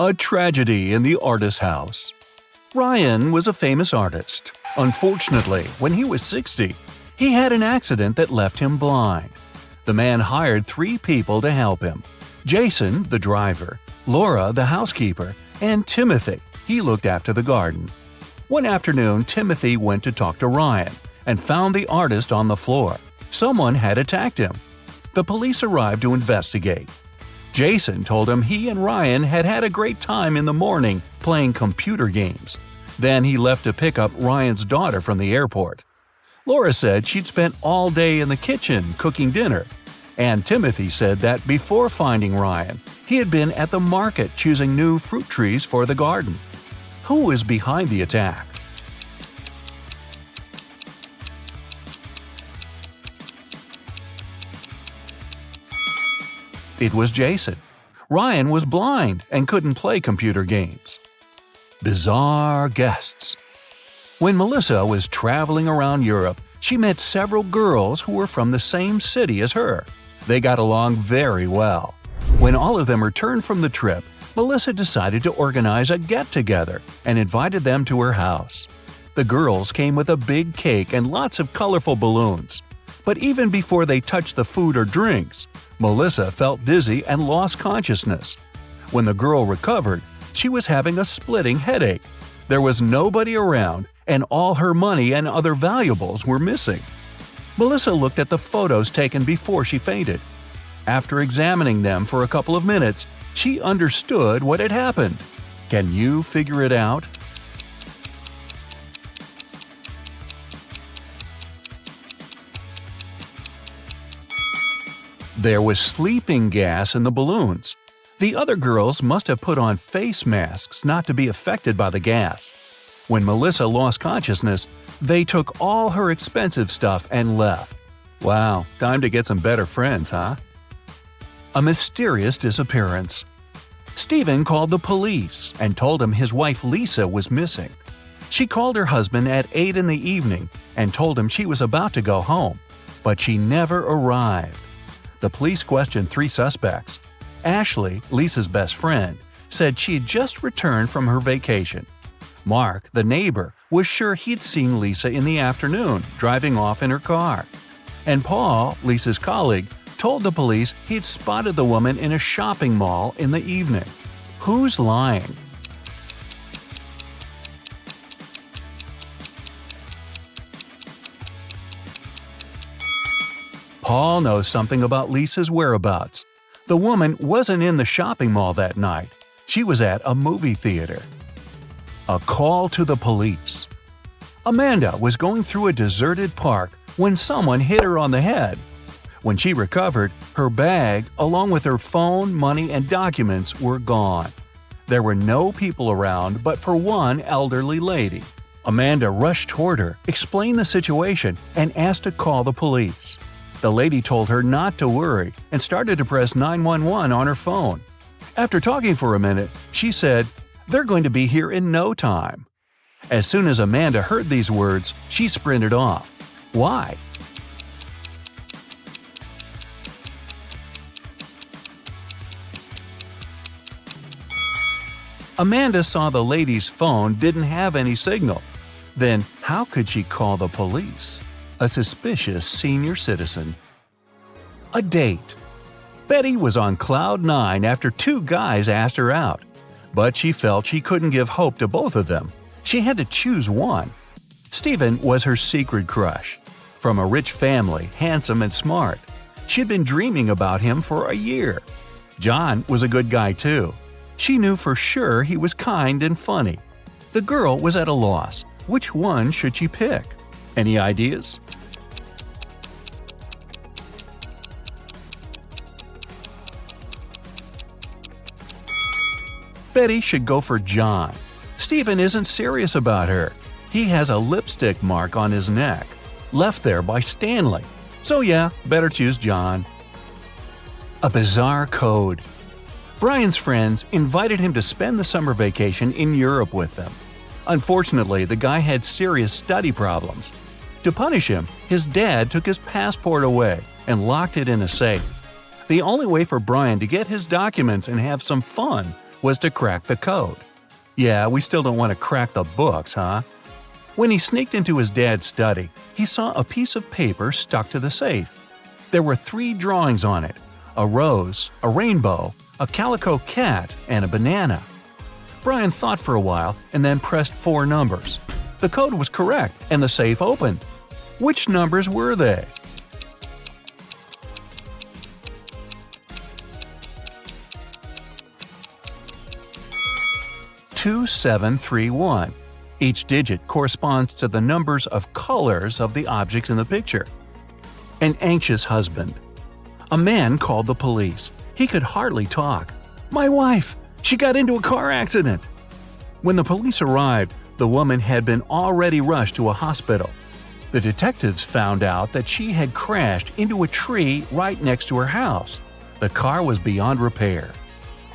A tragedy in the artist's house. Ryan was a famous artist. Unfortunately, when he was 60, he had an accident that left him blind. The man hired 3 people to help him: Jason, the driver, Laura, the housekeeper, and Timothy. He looked after the garden. One afternoon, Timothy went to talk to Ryan and found the artist on the floor. Someone had attacked him. The police arrived to investigate. Jason told him he and Ryan had had a great time in the morning playing computer games. Then he left to pick up Ryan's daughter from the airport. Laura said she'd spent all day in the kitchen cooking dinner. And Timothy said that before finding Ryan, he had been at the market choosing new fruit trees for the garden. Who is behind the attack? It was Jason. Ryan was blind and couldn't play computer games. Bizarre guests. When Melissa was traveling around Europe, she met several girls who were from the same city as her. They got along very well. When all of them returned from the trip, Melissa decided to organize a get-together and invited them to her house. The girls came with a big cake and lots of colorful balloons. But even before they touched the food or drinks, Melissa felt dizzy and lost consciousness. When the girl recovered, she was having a splitting headache. There was nobody around, and all her money and other valuables were missing. Melissa looked at the photos taken before she fainted. After examining them for a couple of minutes, she understood what had happened. Can you figure it out? There was sleeping gas in the balloons. The other girls must have put on face masks not to be affected by the gas. When Melissa lost consciousness, they took all her expensive stuff and left. Wow, time to get some better friends, huh? A mysterious disappearance. Stephen called the police and told him his wife Lisa was missing. She called her husband at 8 in the evening and told him she was about to go home, but she never arrived. The police questioned 3 suspects. Ashley, Lisa's best friend, said she had just returned from her vacation. Mark, the neighbor, was sure he'd seen Lisa in the afternoon, driving off in her car. And Paul, Lisa's colleague, told the police he'd spotted the woman in a shopping mall in the evening. Who's lying? Paul knows something about Lisa's whereabouts. The woman wasn't in the shopping mall that night. She was at a movie theater. A call to the police. Amanda was going through a deserted park when someone hit her on the head. When she recovered, her bag, along with her phone, money, and documents, were gone. There were no people around but for one elderly lady. Amanda rushed toward her, explained the situation, and asked to call the police. The lady told her not to worry and started to press 911 on her phone. After talking for a minute, she said, "They're going to be here in no time." As soon as Amanda heard these words, she sprinted off. Why? Amanda saw the lady's phone didn't have any signal. Then how could she call the police? A suspicious senior citizen. A date. Betty was on cloud 9 after 2 guys asked her out. But she felt she couldn't give hope to both of them. She had to choose one. Stephen was her secret crush. From a rich family, handsome and smart. She'd been dreaming about him for a year. John was a good guy too. She knew for sure he was kind and funny. The girl was at a loss. Which one should she pick? Any ideas? Betty should go for John. Stephen isn't serious about her. He has a lipstick mark on his neck, left there by Stanley. So yeah, better choose John. A bizarre code. Brian's friends invited him to spend the summer vacation in Europe with them. Unfortunately, the guy had serious study problems. To punish him, his dad took his passport away and locked it in a safe. The only way for Brian to get his documents and have some fun was to crack the code. Yeah, we still don't want to crack the books, huh? When he sneaked into his dad's study, he saw a piece of paper stuck to the safe. There were 3 drawings on it: a rose, a rainbow, a calico cat, and a banana. Brian thought for a while and then pressed 4 numbers. The code was correct and the safe opened. Which numbers were they? Two, 7, 3, 1. Each digit corresponds to the numbers of colors of the objects in the picture. An anxious husband. A man called the police. He could hardly talk. "My wife! She got into a car accident!" When the police arrived, the woman had been already rushed to a hospital. The detectives found out that she had crashed into a tree right next to her house. The car was beyond repair.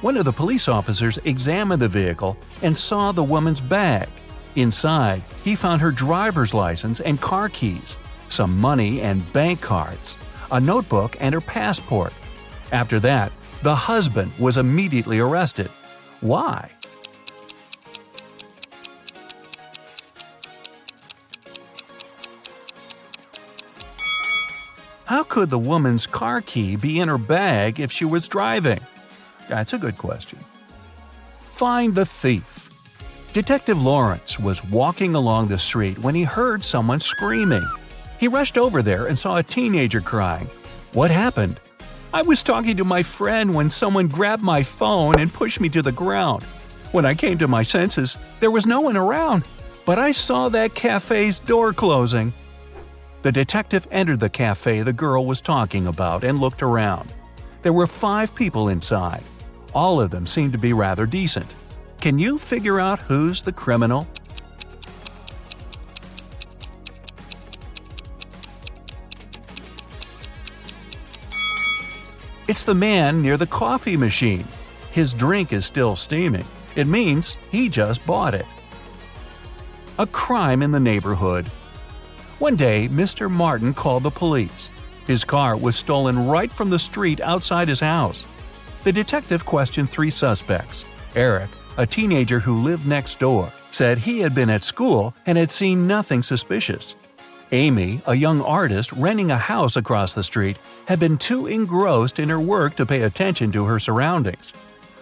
One of the police officers examined the vehicle and saw the woman's bag. Inside, he found her driver's license and car keys, some money and bank cards, a notebook, and her passport. After that, the husband was immediately arrested. Why? How could the woman's car key be in her bag if she was driving? That's a good question. Find the thief. Detective Lawrence was walking along the street when he heard someone screaming. He rushed over there and saw a teenager crying. What happened? "I was talking to my friend when someone grabbed my phone and pushed me to the ground. When I came to my senses, there was no one around, but I saw that cafe's door closing." The detective entered the cafe the girl was talking about and looked around. There were 5 people inside. All of them seemed to be rather decent. Can you figure out who's the criminal? It's the man near the coffee machine. His drink is still steaming. It means he just bought it. A crime in the neighborhood. One day, Mr. Martin called the police. His car was stolen right from the street outside his house. The detective questioned 3 suspects. Eric, a teenager who lived next door, said he had been at school and had seen nothing suspicious. Amy, a young artist renting a house across the street, had been too engrossed in her work to pay attention to her surroundings.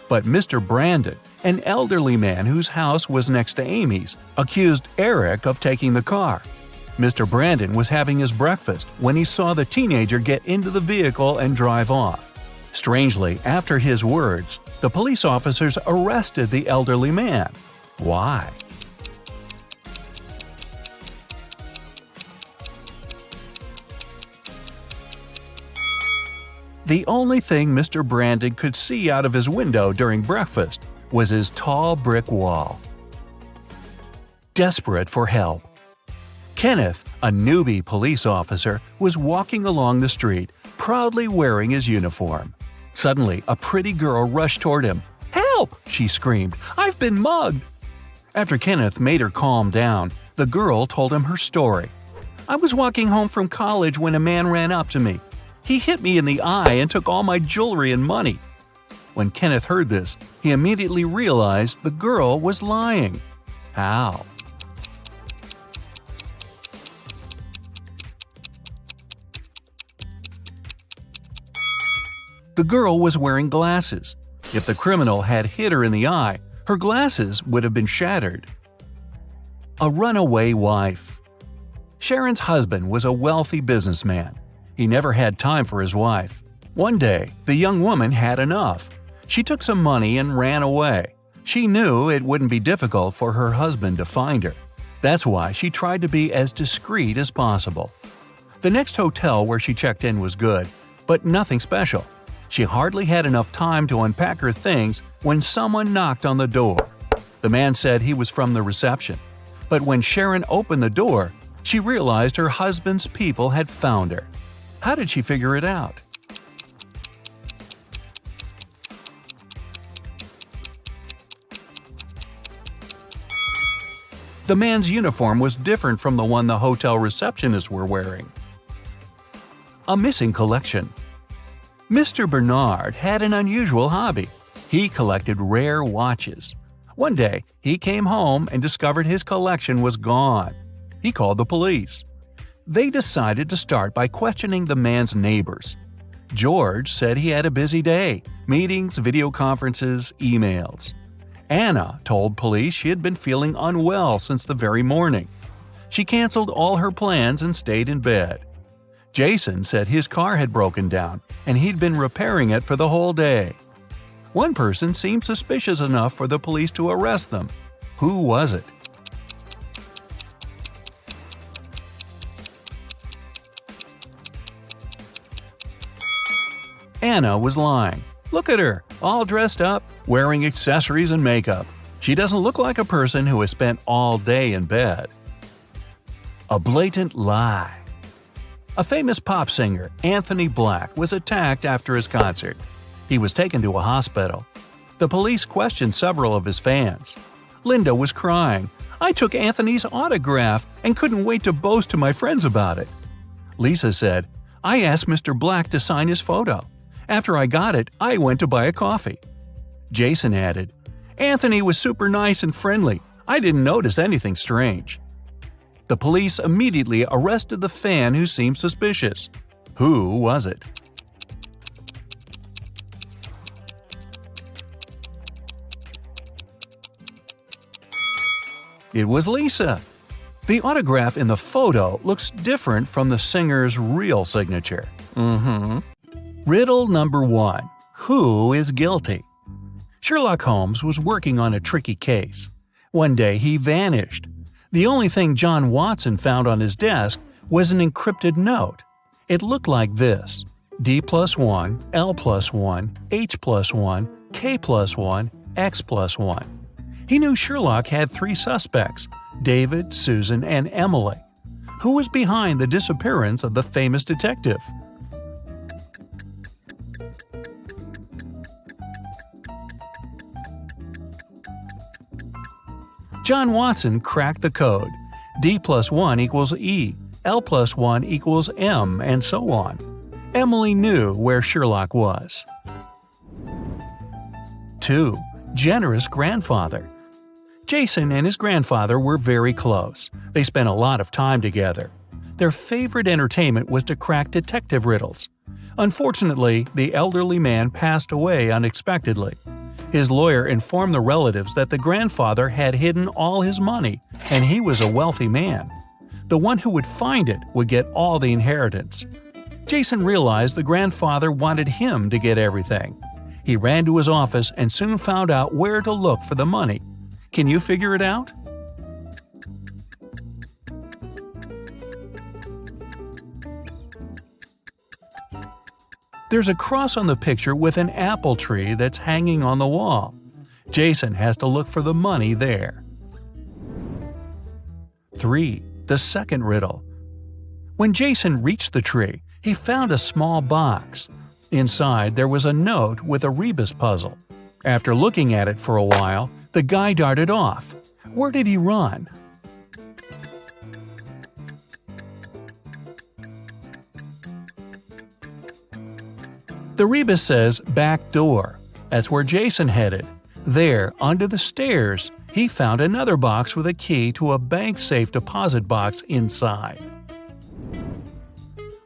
But Mr. Brandon, an elderly man whose house was next to Amy's, accused Eric of taking the car. Mr. Brandon was having his breakfast when he saw the teenager get into the vehicle and drive off. Strangely, after his words, the police officers arrested the elderly man. Why? The only thing Mr. Brandon could see out of his window during breakfast was his tall brick wall. Desperate for help. Kenneth, a newbie police officer, was walking along the street, proudly wearing his uniform. Suddenly, a pretty girl rushed toward him. "Help!" she screamed. "I've been mugged!" After Kenneth made her calm down, the girl told him her story. "I was walking home from college when a man ran up to me. He hit me in the eye and took all my jewelry and money." When Kenneth heard this, he immediately realized the girl was lying. How? The girl was wearing glasses. If the criminal had hit her in the eye, her glasses would have been shattered. A runaway wife. Sharon's husband was a wealthy businessman. He never had time for his wife. One day, the young woman had enough. She took some money and ran away. She knew it wouldn't be difficult for her husband to find her. That's why she tried to be as discreet as possible. The next hotel where she checked in was good, but nothing special. She hardly had enough time to unpack her things when someone knocked on the door. The man said he was from the reception. But when Sharon opened the door, she realized her husband's people had found her. How did she figure it out? The man's uniform was different from the one the hotel receptionists were wearing. A missing collection. Mr. Bernard had an unusual hobby. He collected rare watches. One day, he came home and discovered his collection was gone. He called the police. They decided to start by questioning the man's neighbors. George said he had a busy day – meetings, video conferences, emails. Anna told police she had been feeling unwell since the very morning. She canceled all her plans and stayed in bed. Jason said his car had broken down and he'd been repairing it for the whole day. One person seemed suspicious enough for the police to arrest them. Who was it? Anna was lying. Look at her, all dressed up, wearing accessories and makeup. She doesn't look like a person who has spent all day in bed. A blatant lie. A famous pop singer, Anthony Black, was attacked after his concert. He was taken to a hospital. The police questioned several of his fans. Linda was crying. "I took Anthony's autograph and couldn't wait to boast to my friends about it." Lisa said, "I asked Mr. Black to sign his photo. After I got it, I went to buy a coffee." Jason added, "Anthony was super nice and friendly. I didn't notice anything strange." The police immediately arrested the fan who seemed suspicious. Who was it? It was Lisa. The autograph in the photo looks different from the singer's real signature. Riddle number 1. Who is guilty? Sherlock Holmes was working on a tricky case. One day he vanished. The only thing John Watson found on his desk was an encrypted note. It looked like this: D+1, L+1, H+1, K+1, X+1. He knew Sherlock had 3 suspects: David, Susan, and Emily. Who was behind the disappearance of the famous detective? John Watson cracked the code. D+1 equals E, L+1 equals M, and so on. Emily knew where Sherlock was. 2. Generous grandfather. Jason and his grandfather were very close. They spent a lot of time together. Their favorite entertainment was to crack detective riddles. Unfortunately, the elderly man passed away unexpectedly. His lawyer informed the relatives that the grandfather had hidden all his money, and he was a wealthy man. The one who would find it would get all the inheritance. Jason realized the grandfather wanted him to get everything. He ran to his office and soon found out where to look for the money. Can you figure it out? There's a cross on the picture with an apple tree that's hanging on the wall. Jason has to look for the money there. 3. The second riddle. When Jason reached the tree, he found a small box. Inside, there was a note with a rebus puzzle. After looking at it for a while, the guy darted off. Where did he run? The rebus says back door. That's where Jason headed. There, under the stairs, he found another box with a key to a bank safe deposit box inside.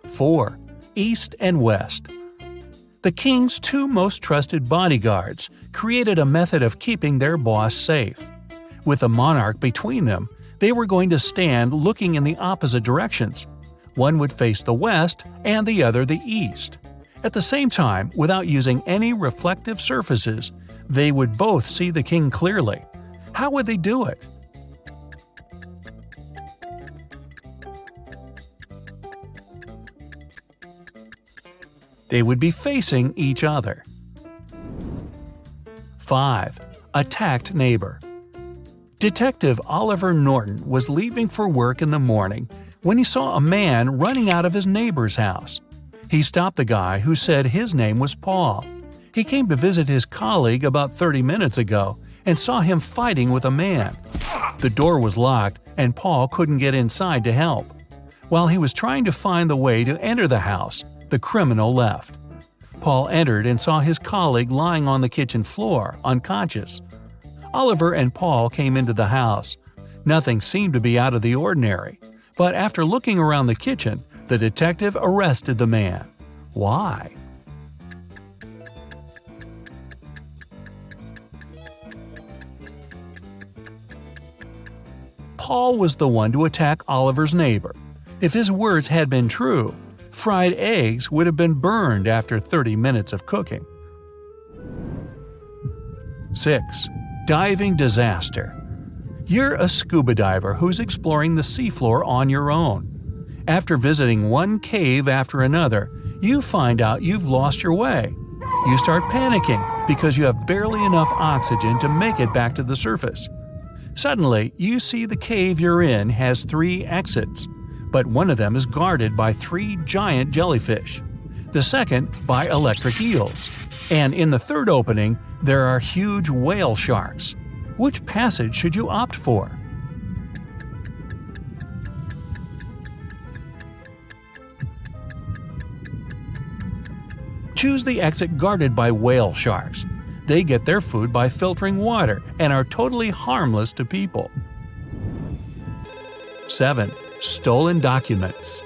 4. East and West. The king's 2 most trusted bodyguards created a method of keeping their boss safe. With the monarch between them, they were going to stand looking in the opposite directions. One would face the west and the other the east. At the same time, without using any reflective surfaces, they would both see the king clearly. How would they do it? They would be facing each other. 5. Attacked neighbor. Detective Oliver Norton was leaving for work in the morning when he saw a man running out of his neighbor's house. He stopped the guy, who said his name was Paul. He came to visit his colleague about 30 minutes ago and saw him fighting with a man. The door was locked and Paul couldn't get inside to help. While he was trying to find the way to enter the house, the criminal left. Paul entered and saw his colleague lying on the kitchen floor, unconscious. Oliver and Paul came into the house. Nothing seemed to be out of the ordinary, but after looking around the kitchen, the detective arrested the man. Why? Paul was the one to attack Oliver's neighbor. If his words had been true, fried eggs would have been burned after 30 minutes of cooking. 6. Diving disaster. You're a scuba diver who's exploring the seafloor on your own. After visiting one cave after another, you find out you've lost your way. You start panicking because you have barely enough oxygen to make it back to the surface. Suddenly, you see the cave you're in has 3 exits, but one of them is guarded by 3 giant jellyfish, the second by electric eels, and in the third opening, there are huge whale sharks. Which passage should you opt for? Choose the exit guarded by whale sharks. They get their food by filtering water and are totally harmless to people. 7. Stolen documents.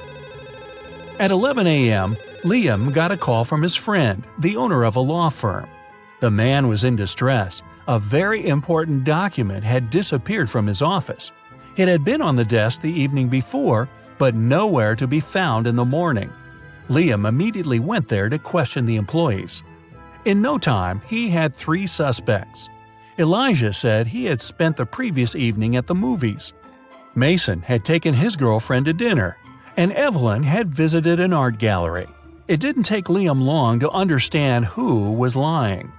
At 11 a.m., Liam got a call from his friend, the owner of a law firm. The man was in distress. A very important document had disappeared from his office. It had been on the desk the evening before, but nowhere to be found in the morning. Liam immediately went there to question the employees. In no time, he had 3 suspects. Elijah said he had spent the previous evening at the movies. Mason had taken his girlfriend to dinner, and Evelyn had visited an art gallery. It didn't take Liam long to understand who was lying.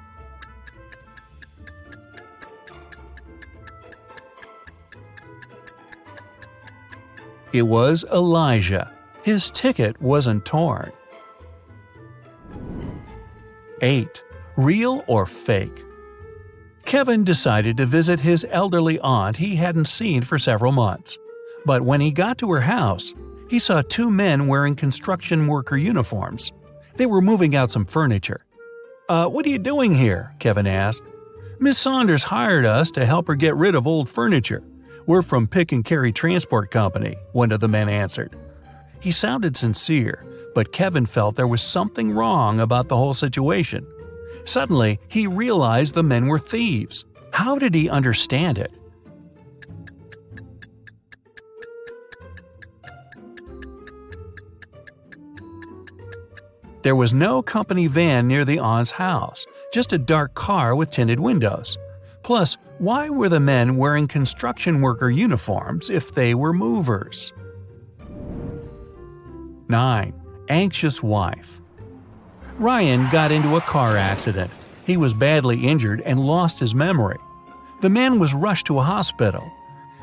It was Elijah. His ticket wasn't torn. 8. Real or fake? Kevin decided to visit his elderly aunt he hadn't seen for several months. But when he got to her house, he saw 2 men wearing construction worker uniforms. They were moving out some furniture. What are you doing here?" Kevin asked. "Miss Saunders hired us to help her get rid of old furniture. We're from Pick and Carry Transport Company," one of the men answered. He sounded sincere, but Kevin felt there was something wrong about the whole situation. Suddenly, he realized the men were thieves. How did he understand it? There was no company van near the aunt's house, just a dark car with tinted windows. Plus, why were the men wearing construction worker uniforms if they were movers? 9. Anxious wife. Ryan got into a car accident. He was badly injured and lost his memory. The man was rushed to a hospital.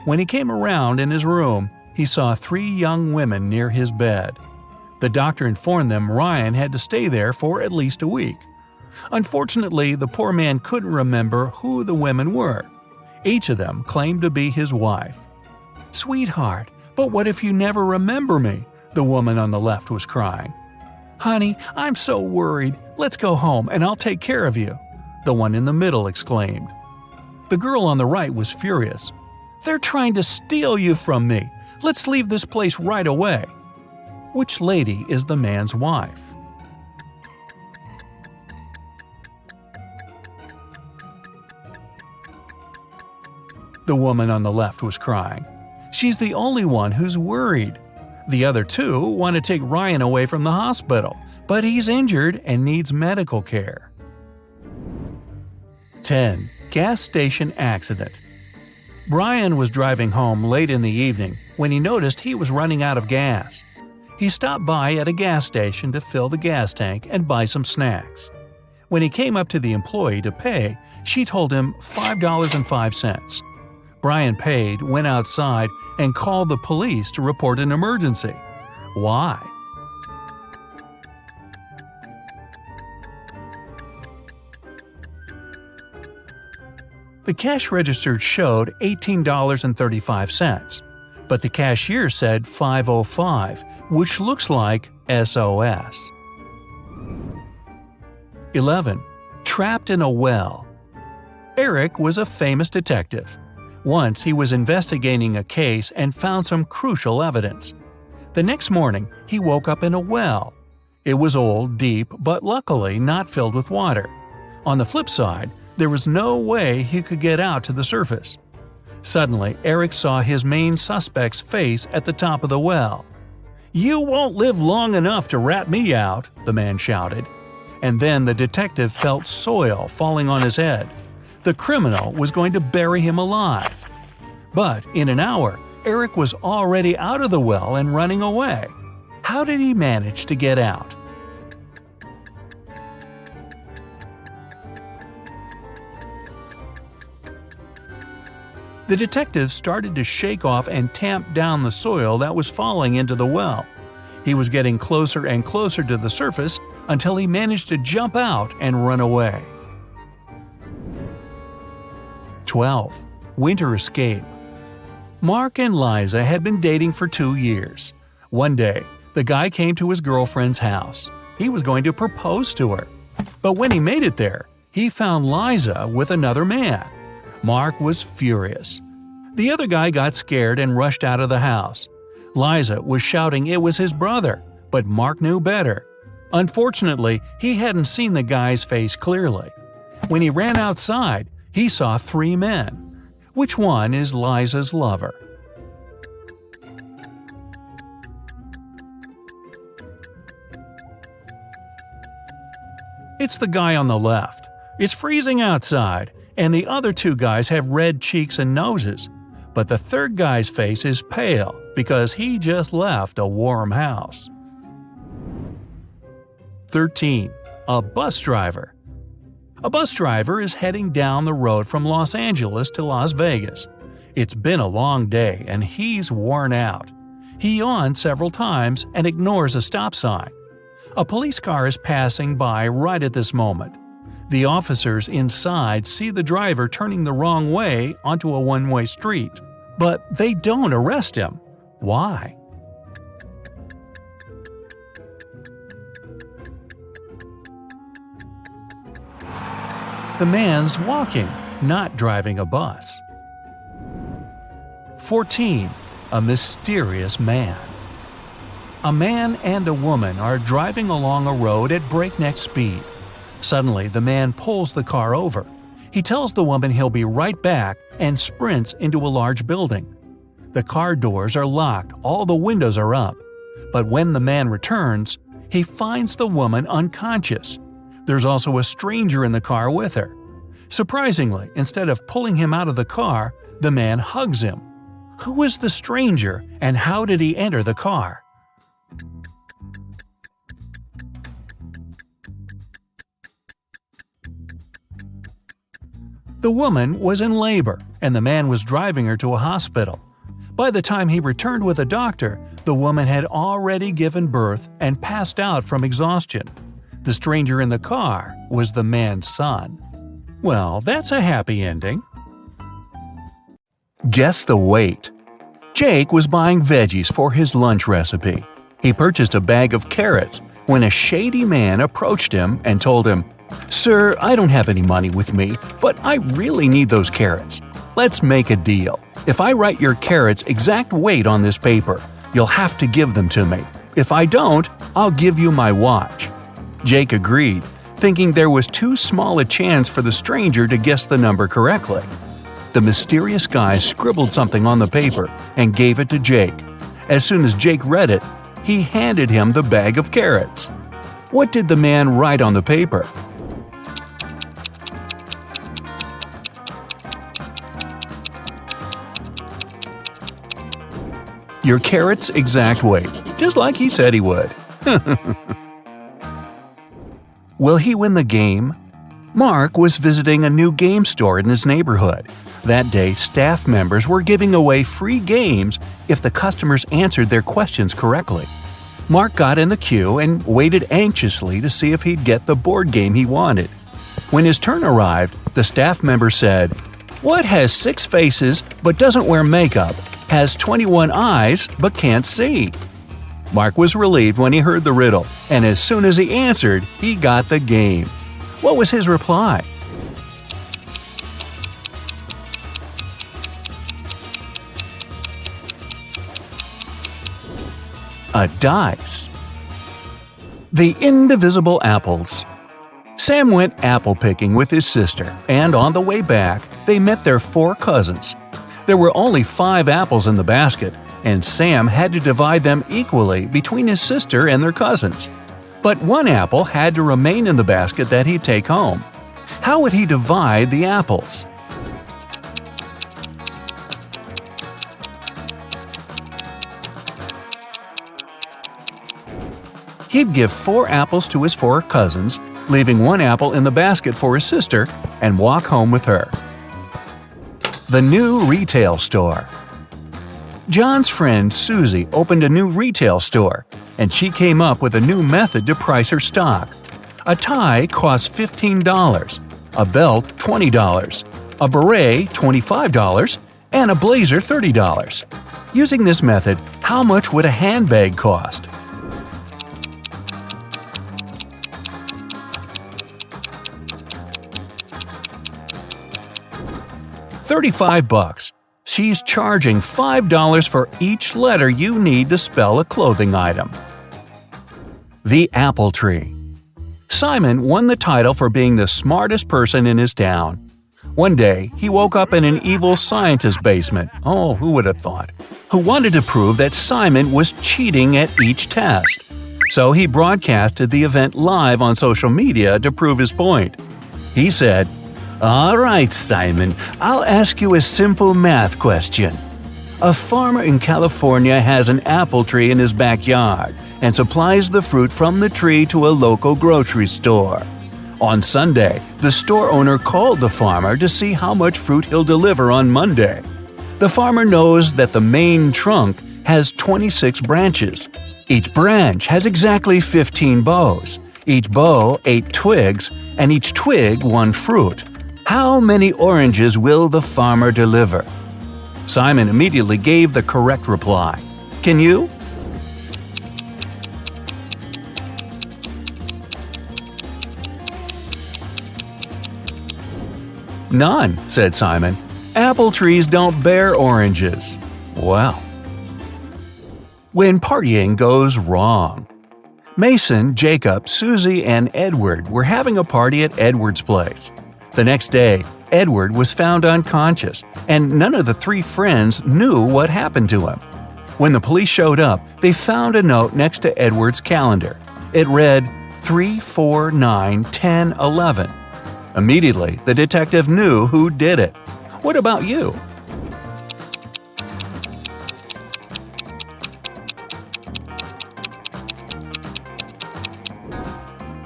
When he came around in his room, he saw 3 young women near his bed. The doctor informed them Ryan had to stay there for at least a week. Unfortunately, the poor man couldn't remember who the women were. Each of them claimed to be his wife. "Sweetheart, but what if you never remember me?" the woman on the left was crying. "Honey, I'm so worried. Let's go home and I'll take care of you," the one in the middle exclaimed. The girl on the right was furious. "They're trying to steal you from me. Let's leave this place right away." Which lady is the man's wife? The woman on the left was crying. She's the only one who's worried. The other 2 want to take Ryan away from the hospital, but he's injured and needs medical care. 10. Gas station accident. Brian was driving home late in the evening when he noticed he was running out of gas. He stopped by at a gas station to fill the gas tank and buy some snacks. When he came up to the employee to pay, she told him $5.05. Brian paid, went outside, and called the police to report an emergency. Why? The cash register showed $18.35, but the cashier said $5.05, which looks like SOS. 11. Trapped in a well. Eric was a famous detective. Once he was investigating a case and found some crucial evidence. The next morning, he woke up in a well. It was old, deep, but luckily not filled with water. On the flip side, there was no way he could get out to the surface. Suddenly, Eric saw his main suspect's face at the top of the well. "You won't live long enough to rat me out," the man shouted. And then the detective felt soil falling on his head. The criminal was going to bury him alive. But in an hour, Eric was already out of the well and running away. How did he manage to get out? The detective started to shake off and tamp down the soil that was falling into the well. He was getting closer and closer to the surface until he managed to jump out and run away. 12. Winter escape. Mark and Liza had been dating for 2 years. One day, the guy came to his girlfriend's house. He was going to propose to her. But when he made it there, he found Liza with another man. Mark was furious. The other guy got scared and rushed out of the house. Liza was shouting it was his brother, but Mark knew better. Unfortunately, he hadn't seen the guy's face clearly. When he ran outside, he saw 3 men. Which one is Liza's lover? It's the guy on the left. It's freezing outside, and the other 2 guys have red cheeks and noses. But the third guy's face is pale because he just left a warm house. 13. A bus driver. A bus driver is heading down the road from Los Angeles to Las Vegas. It's been a long day and he's worn out. He yawns several times and ignores a stop sign. A police car is passing by right at this moment. The officers inside see the driver turning the wrong way onto a one-way street, but they don't arrest him. Why? The man's walking, not driving a bus. 14. A mysterious man. A man and a woman are driving along a road at breakneck speed. Suddenly, the man pulls the car over. He tells the woman he'll be right back and sprints into a large building. The car doors are locked, all the windows are up. But when the man returns, he finds the woman unconscious. There's also a stranger in the car with her. Surprisingly, instead of pulling him out of the car, the man hugs him. Who is the stranger and how did he enter the car? The woman was in labor, and the man was driving her to a hospital. By the time he returned with a doctor, the woman had already given birth and passed out from exhaustion. The stranger in the car was the man's son. Well, that's a happy ending. Guess the weight. Jake was buying veggies for his lunch recipe. He purchased a bag of carrots when a shady man approached him and told him, "Sir, I don't have any money with me, but I really need those carrots. Let's make a deal. If I write your carrots' exact weight on this paper, you'll have to give them to me. If I don't, I'll give you my watch." Jake agreed, thinking there was too small a chance for the stranger to guess the number correctly. The mysterious guy scribbled something on the paper and gave it to Jake. As soon as Jake read it, he handed him the bag of carrots. What did the man write on the paper? Your carrot's exact weight, just like he said he would. Will he win the game? Mark was visiting a new game store in his neighborhood. That day, staff members were giving away free games if the customers answered their questions correctly. Mark got in the queue and waited anxiously to see if he'd get the board game he wanted. When his turn arrived, the staff member said, "What has 6 faces but doesn't wear makeup, has 21 eyes but can't see?" Mark was relieved when he heard the riddle, and as soon as he answered, he got the game. What was his reply? A dice. The indivisible apples. Sam went apple picking with his sister, and on the way back, they met their 4 cousins. There were only 5 apples in the basket, and Sam had to divide them equally between his sister and their cousins. But 1 apple had to remain in the basket that he'd take home. How would he divide the apples? He'd give 4 apples to his 4 cousins, leaving 1 apple in the basket for his sister, and walk home with her. The new retail store. John's friend Susie opened a new retail store, and she came up with a new method to price her stock. A tie cost $15, a belt $20, a beret $25, and a blazer $30. Using this method, how much would a handbag cost? $35. She's charging $5 for each letter you need to spell a clothing item. The apple tree. Simon won the title for being the smartest person in his town. One day, he woke up in an evil scientist's basement. Oh, who would have thought? Who wanted to prove that Simon was cheating at each test. So he broadcasted the event live on social media to prove his point. He said, "All right, Simon, I'll ask you a simple math question. A farmer in California has an apple tree in his backyard and supplies the fruit from the tree to a local grocery store. On Sunday, the store owner called the farmer to see how much fruit he'll deliver on Monday. The farmer knows that the main trunk has 26 branches. Each branch has exactly 15 boughs, each bough 8 twigs, and each twig 1 fruit. How many oranges will the farmer deliver?" Simon immediately gave the correct reply. Can you? "None," said Simon. "Apple trees don't bear oranges." Well. When partying goes wrong. Mason, Jacob, Susie, and Edward were having a party at Edward's place. The next day, Edward was found unconscious, and none of the 3 friends knew what happened to him. When the police showed up, they found a note next to Edward's calendar. It read 3, 4, 9, 10, 11. Immediately, the detective knew who did it. What about you?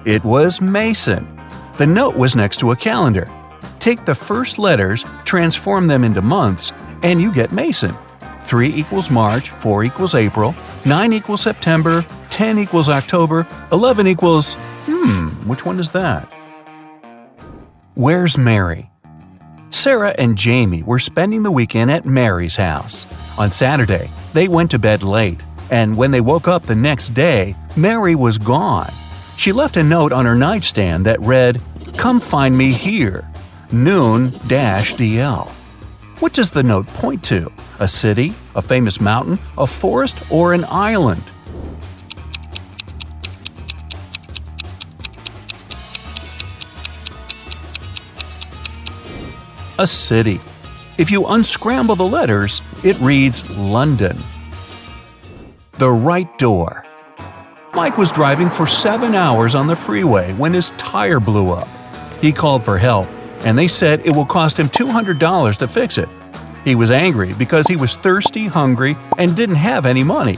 It was Mason. The note was next to a calendar. Take the first letters, transform them into months, and you get Mason. 3 equals March, 4 equals April, 9 equals September, 10 equals October, 11 equals… which one is that? Where's Mary? Sarah and Jamie were spending the weekend at Mary's house. On Saturday, they went to bed late, and when they woke up the next day, Mary was gone. She left a note on her nightstand that read, "Come find me here, noon-DL." What does the note point to? A city, a famous mountain, a forest, or an island? A city. If you unscramble the letters, it reads London. The right door. Mike was driving for 7 hours on the freeway when his tire blew up. He called for help, and they said it will cost him $200 to fix it. He was angry because he was thirsty, hungry, and didn't have any money.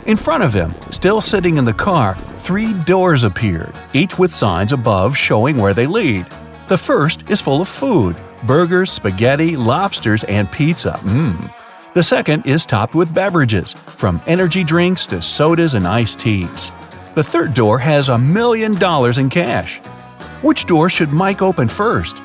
In front of him, still sitting in the car, 3 doors appeared, each with signs above showing where they lead. The first is full of food: burgers, spaghetti, lobsters, and pizza. The second is topped with beverages, from energy drinks to sodas and iced teas. The third door has $1 million in cash. Which door should Mike open first?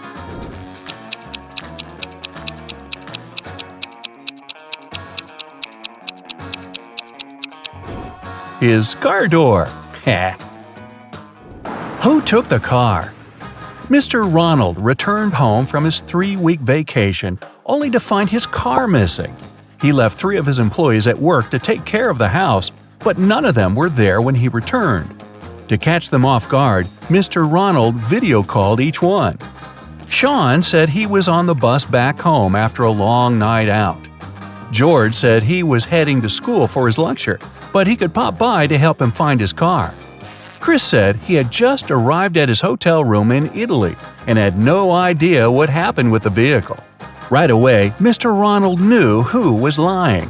His car door. Who took the car? Mr. Ronald returned home from his 3-week vacation only to find his car missing. He left 3 of his employees at work to take care of the house, but none of them were there when he returned. To catch them off guard, Mr. Ronald video called each one. Sean said he was on the bus back home after a long night out. George said he was heading to school for his lecture, but he could pop by to help him find his car. Chris said he had just arrived at his hotel room in Italy and had no idea what happened with the vehicle. Right away, Mr. Ronald knew who was lying.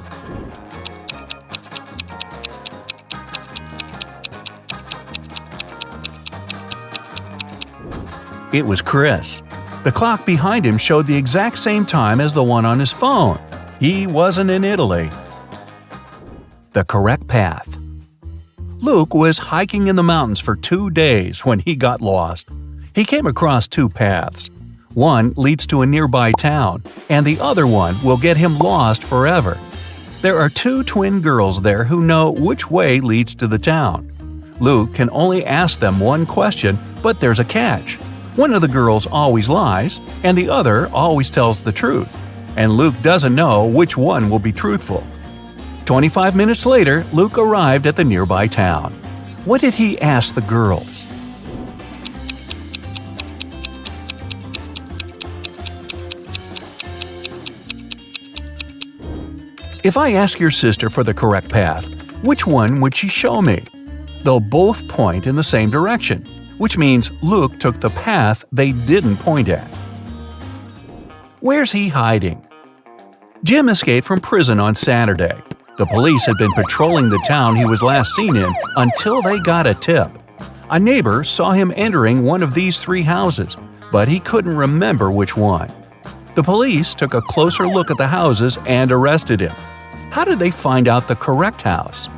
It was Chris. The clock behind him showed the exact same time as the one on his phone. He wasn't in Italy. The correct path. Luke was hiking in the mountains for 2 days when he got lost. He came across 2 paths. One leads to a nearby town, and the other one will get him lost forever. There are 2 twin girls there who know which way leads to the town. Luke can only ask them one question, but there's a catch. One of the girls always lies, and the other always tells the truth, and Luke doesn't know which one will be truthful. 25 minutes later, Luke arrived at the nearby town. What did he ask the girls? If I ask your sister for the correct path, which one would she show me? They'll both point in the same direction, which means Luke took the path they didn't point at. Where's he hiding? Jim escaped from prison on Saturday. The police had been patrolling the town he was last seen in until they got a tip. A neighbor saw him entering one of these 3 houses, but he couldn't remember which one. The police took a closer look at the houses and arrested him. How did they find out the correct house?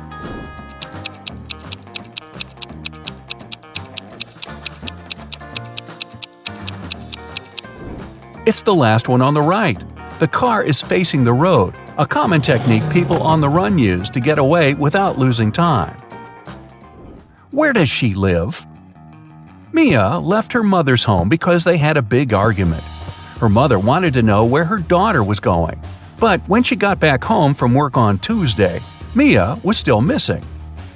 It's the last one on the right. The car is facing the road, a common technique people on the run use to get away without losing time. Where does she live? Mia left her mother's home because they had a big argument. Her mother wanted to know where her daughter was going, but when she got back home from work on Tuesday, Mia was still missing.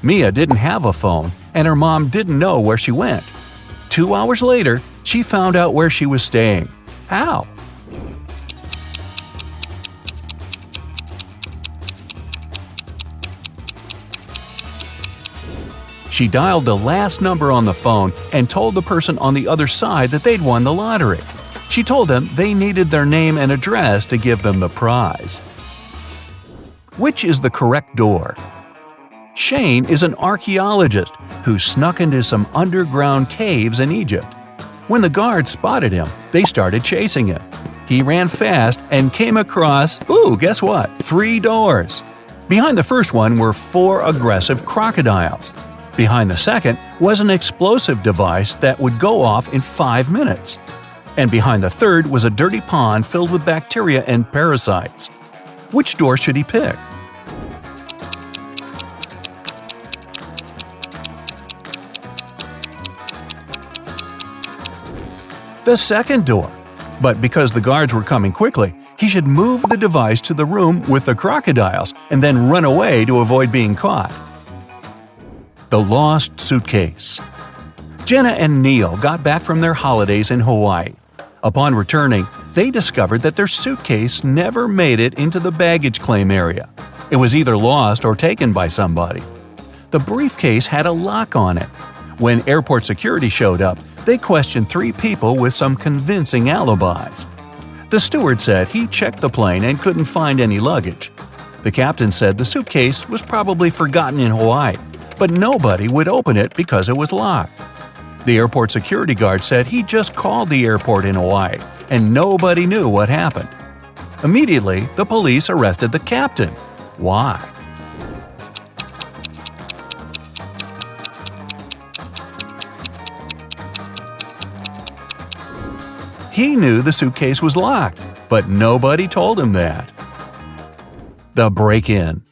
Mia didn't have a phone, and her mom didn't know where she went. 2 hours later, she found out where she was staying. How? She dialed the last number on the phone and told the person on the other side that they'd won the lottery. She told them they needed their name and address to give them the prize. Which is the correct door? Shane is an archaeologist who snuck into some underground caves in Egypt. When the guards spotted him, they started chasing him. He ran fast and came across, guess what? 3 doors. Behind the first one were 4 aggressive crocodiles. Behind the second was an explosive device that would go off in 5 minutes. And behind the third was a dirty pond filled with bacteria and parasites. Which door should he pick? The second door. But because the guards were coming quickly, he should move the device to the room with the crocodiles and then run away to avoid being caught. The lost suitcase. Jenna and Neil got back from their holidays in Hawaii. Upon returning, they discovered that their suitcase never made it into the baggage claim area. It was either lost or taken by somebody. The briefcase had a lock on it. When airport security showed up, they questioned 3 people with some convincing alibis. The steward said he checked the plane and couldn't find any luggage. The captain said the suitcase was probably forgotten in Hawaii, but nobody would open it because it was locked. The airport security guard said he just called the airport in Hawaii, and nobody knew what happened. Immediately, the police arrested the captain. Why? He knew the suitcase was locked, but nobody told him that. The break-in.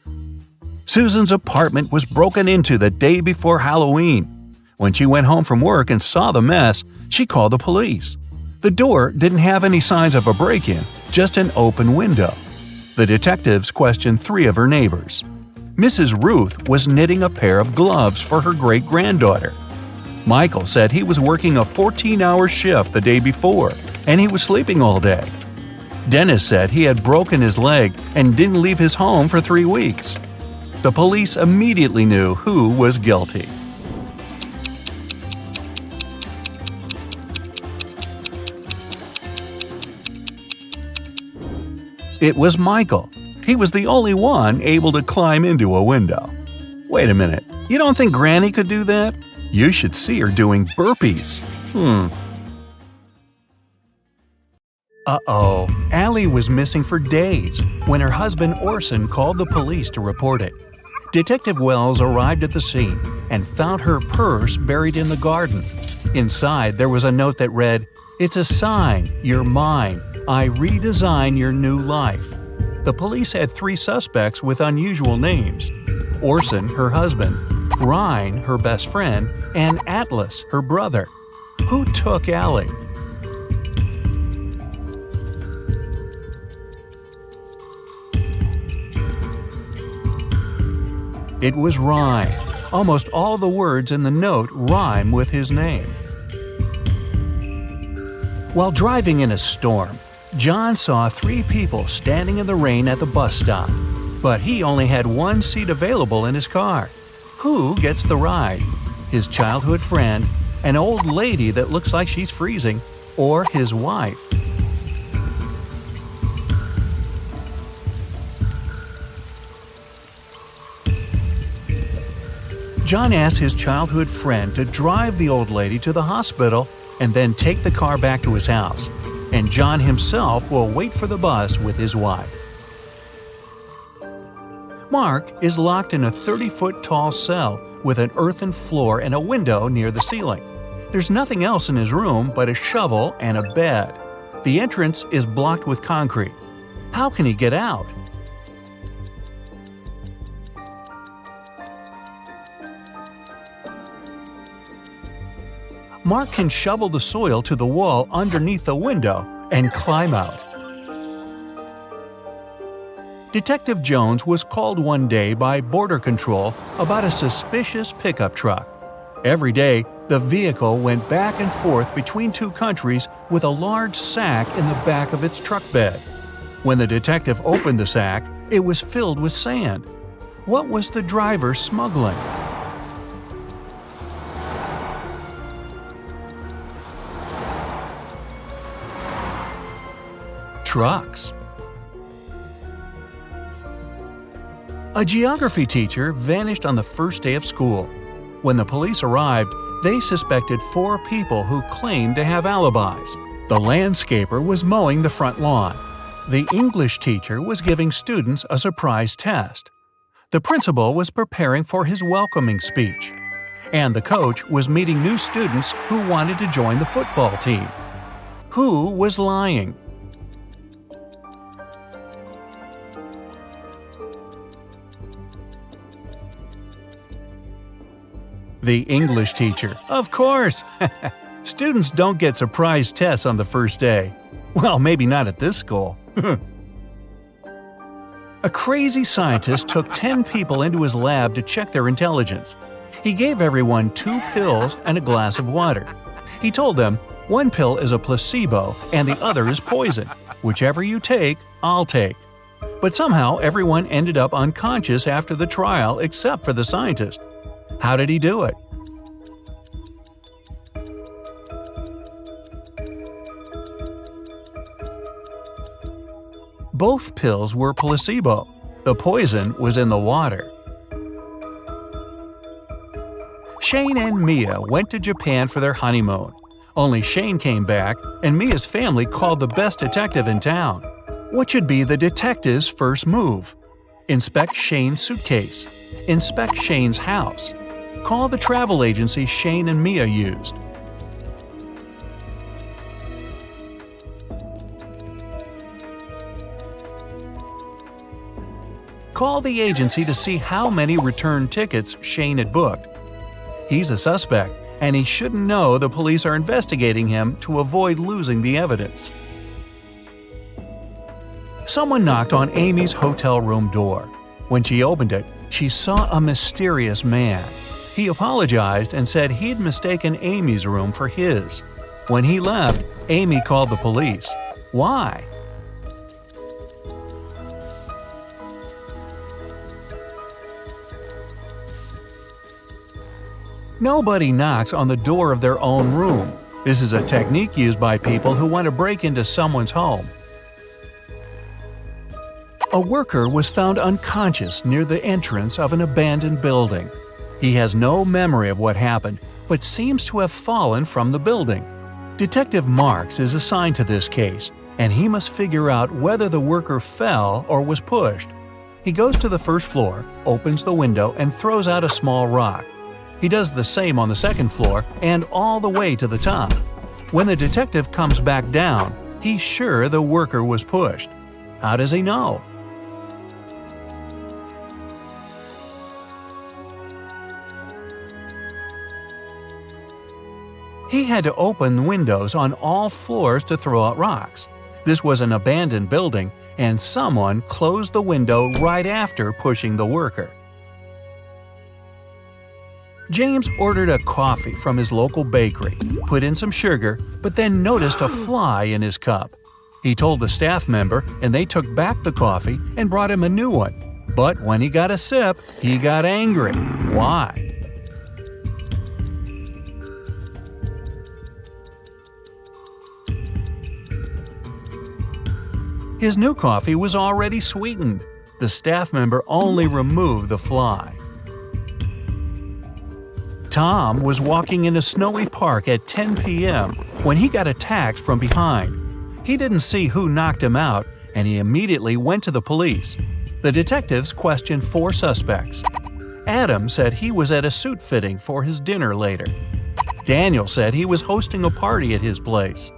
Susan's apartment was broken into the day before Halloween. When she went home from work and saw the mess, She called the police. The door didn't have any signs of a break-in, just an open window. The detectives questioned 3 of her neighbors. Mrs. Ruth was knitting a pair of gloves for her great-granddaughter. Michael said he was working a 14-hour shift the day before, and he was sleeping all day. Dennis said he had broken his leg and didn't leave his home for 3 weeks. The police immediately knew who was guilty. It was Michael. He was the only one able to climb into a window. Wait a minute, you don't think Granny could do that? You should see her doing burpees. Uh-oh, Allie was missing for days when her husband Orson called the police to report it. Detective Wells arrived at the scene and found her purse buried in the garden. Inside, there was a note that read, "It's a sign, you're mine. I redesign your new life." The police had 3 suspects with unusual names: Orson, her husband, Ryan, her best friend, and Atlas, her brother. Who took Allie? It was Ryan. Almost all the words in the note rhyme with his name. While driving in a storm, John saw 3 people standing in the rain at the bus stop, but he only had 1 seat available in his car. Who gets the ride? His childhood friend, an old lady that looks like she's freezing, or his wife? John asked his childhood friend to drive the old lady to the hospital and then take the car back to his house, and John himself will wait for the bus with his wife. Mark is locked in a 30-foot-tall cell with an earthen floor and a window near the ceiling. There's nothing else in his room but a shovel and a bed. The entrance is blocked with concrete. How can he get out? Mark can shovel the soil to the wall underneath the window and climb out. Detective Jones was called one day by Border Control about a suspicious pickup truck. Every day, the vehicle went back and forth between 2 countries with a large sack in the back of its truck bed. When the detective opened the sack, it was filled with sand. What was the driver smuggling? Trucks. A geography teacher vanished on the first day of school. When the police arrived, they suspected 4 people who claimed to have alibis. The landscaper was mowing the front lawn. The English teacher was giving students a surprise test. The principal was preparing for his welcoming speech. And the coach was meeting new students who wanted to join the football team. Who was lying? The English teacher, of course! Students don't get surprise tests on the first day. Well, maybe not at this school. A crazy scientist took 10 people into his lab to check their intelligence. He gave everyone 2 pills and a glass of water. He told them, 1 pill is a placebo and the other is poison. Whichever you take, I'll take. But somehow everyone ended up unconscious after the trial except for the scientist. How did he do it? Both pills were placebo. The poison was in the water. Shane and Mia went to Japan for their honeymoon. Only Shane came back, and Mia's family called the best detective in town. What should be the detective's first move? Inspect Shane's suitcase. Inspect Shane's house. Call the travel agency Shane and Mia used. Call the agency to see how many return tickets Shane had booked. He's a suspect, and he shouldn't know the police are investigating him to avoid losing the evidence. Someone knocked on Amy's hotel room door. When she opened it, she saw a mysterious man. He apologized and said he'd mistaken Amy's room for his. When he left, Amy called the police. Why? Nobody knocks on the door of their own room. This is a technique used by people who want to break into someone's home. A worker was found unconscious near the entrance of an abandoned building. He has no memory of what happened, but seems to have fallen from the building. Detective Marks is assigned to this case, and he must figure out whether the worker fell or was pushed. He goes to the first floor, opens the window, and throws out a small rock. He does the same on the second floor and all the way to the top. When the detective comes back down, he's sure the worker was pushed. How does he know? He had to open windows on all floors to throw out rocks. This was an abandoned building, and someone closed the window right after pushing the worker. James ordered a coffee from his local bakery, put in some sugar, but then noticed a fly in his cup. He told the staff member, and they took back the coffee and brought him a new one. But when he got a sip, he got angry. Why? His new coffee was already sweetened. The staff member only removed the fly. Tom was walking in a snowy park at 10 p.m. when he got attacked from behind. He didn't see who knocked him out, and he immediately went to the police. The detectives questioned 4 suspects. Adam said he was at a suit fitting for his dinner later. Daniel said he was hosting a party at his place.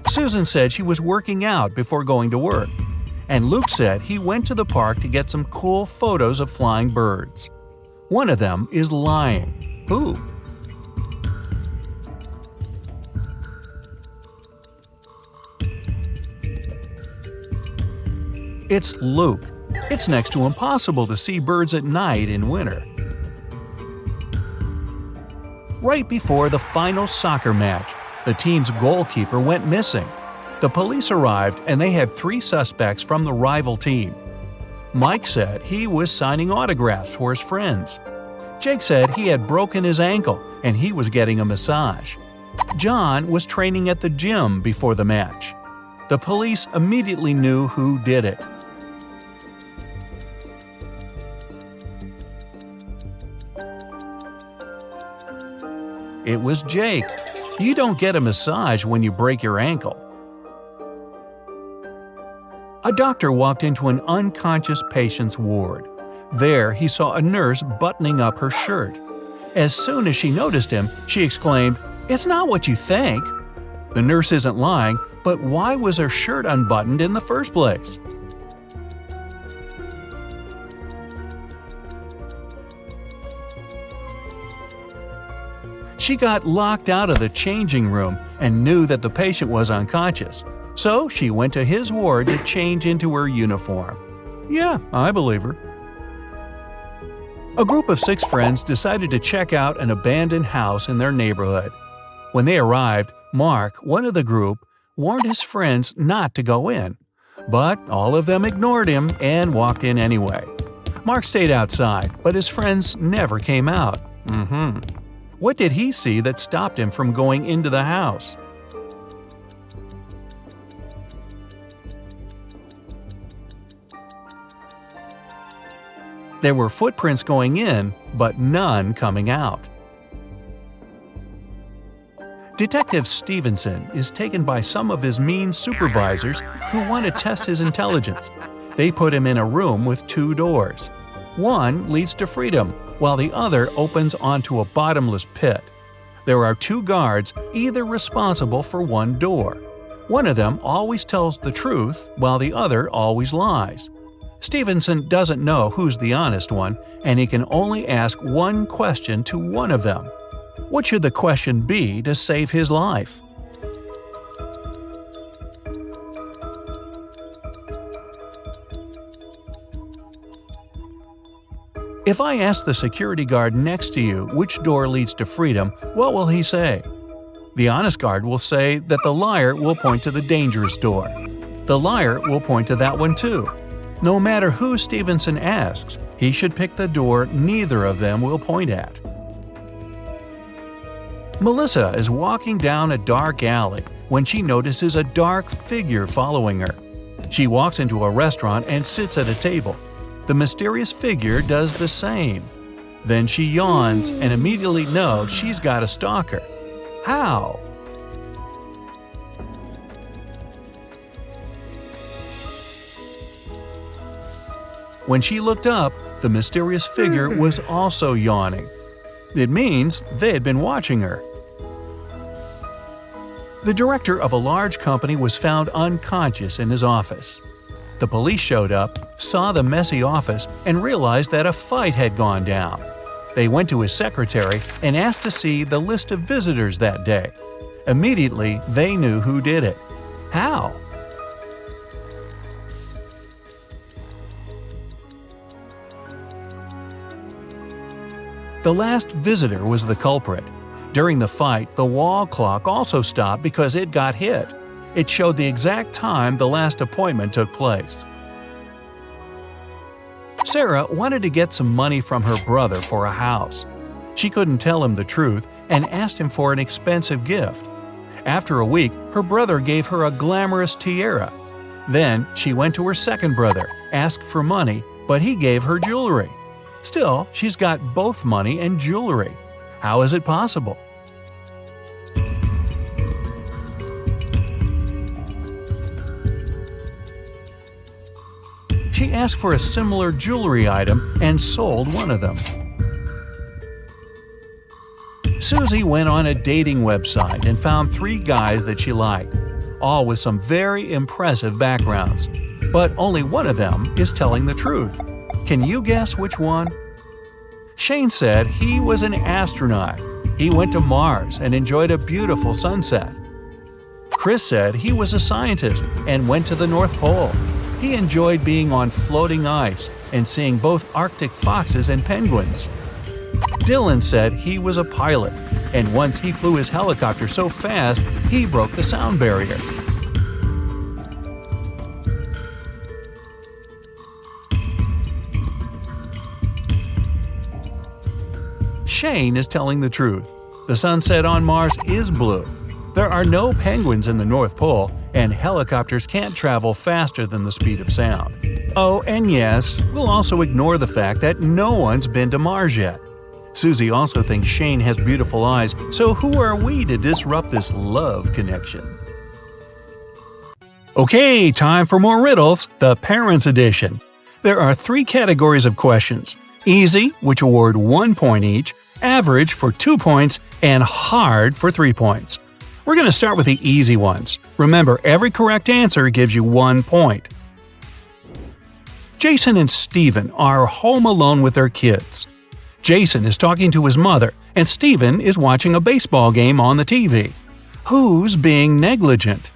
Susan said she was working out before going to work. And Luke said he went to the park to get some cool photos of flying birds. One of them is lying. Who? It's Luke. It's next to impossible to see birds at night in winter. Right before the final soccer match, the team's goalkeeper went missing. The police arrived and they had 3 suspects from the rival team. Mike said he was signing autographs for his friends. Jake said he had broken his ankle and he was getting a massage. John was training at the gym before the match. The police immediately knew who did it. It was Jake. You don't get a massage when you break your ankle. A doctor walked into an unconscious patient's ward. There, he saw a nurse buttoning up her shirt. As soon as she noticed him, she exclaimed, "It's not what you think." The nurse isn't lying, but why was her shirt unbuttoned in the first place? She got locked out of the changing room and knew that the patient was unconscious. So she went to his ward to change into her uniform. Yeah, I believe her. A group of 6 friends decided to check out an abandoned house in their neighborhood. When they arrived, Mark, one of the group, warned his friends not to go in. But all of them ignored him and walked in anyway. Mark stayed outside, but his friends never came out. What did he see that stopped him from going into the house? There were footprints going in, but none coming out. Detective Stevenson is taken by some of his mean supervisors who want to test his intelligence. They put him in a room with 2 doors. One leads to freedom, while the other opens onto a bottomless pit. There are 2 guards, either responsible for one door. One of them always tells the truth, while the other always lies. Stevenson doesn't know who's the honest one, and he can only ask one question to one of them. What should the question be to save his life? If I ask the security guard next to you which door leads to freedom, what will he say? The honest guard will say that the liar will point to the dangerous door. The liar will point to that one too. No matter who Stevenson asks, he should pick the door neither of them will point at. Melissa is walking down a dark alley when she notices a dark figure following her. She walks into a restaurant and sits at a table. The mysterious figure does the same. Then she yawns and immediately knows she's got a stalker. How? When she looked up, the mysterious figure was also yawning. It means they had been watching her. The director of a large company was found unconscious in his office. The police showed up, saw the messy office, and realized that a fight had gone down. They went to his secretary and asked to see the list of visitors that day. Immediately, they knew who did it. How? The last visitor was the culprit. During the fight, the wall clock also stopped because it got hit. It showed the exact time the last appointment took place. Sarah wanted to get some money from her brother for a house. She couldn't tell him the truth and asked him for an expensive gift. After a week, her brother gave her a glamorous tiara. Then she went to her second brother, asked for money, but he gave her jewelry. Still, she's got both money and jewelry. How is it possible? She asked for a similar jewelry item and sold one of them. Susie went on a dating website and found 3 guys that she liked, all with some very impressive backgrounds. But only one of them is telling the truth. Can you guess which one? Shane said he was an astronaut. He went to Mars and enjoyed a beautiful sunset. Chris said he was a scientist and went to the North Pole. He enjoyed being on floating ice and seeing both Arctic foxes and penguins. Dylan said he was a pilot, and once he flew his helicopter so fast he broke the sound barrier. Shane is telling the truth. The sunset on Mars is blue. There are no penguins in the North Pole, and helicopters can't travel faster than the speed of sound. Oh, and yes, we'll also ignore the fact that no one's been to Mars yet. Susie also thinks Shane has beautiful eyes, so who are we to disrupt this love connection? Okay, time for more riddles, the Parents Edition. There are 3 categories of questions: easy, which award 1 point each, average for 2 points, and hard for 3 points. We're going to start with the easy ones. Remember, every correct answer gives you 1 point. Jason and Steven are home alone with their kids. Jason is talking to his mother, and Steven is watching a baseball game on the TV. Who's being negligent?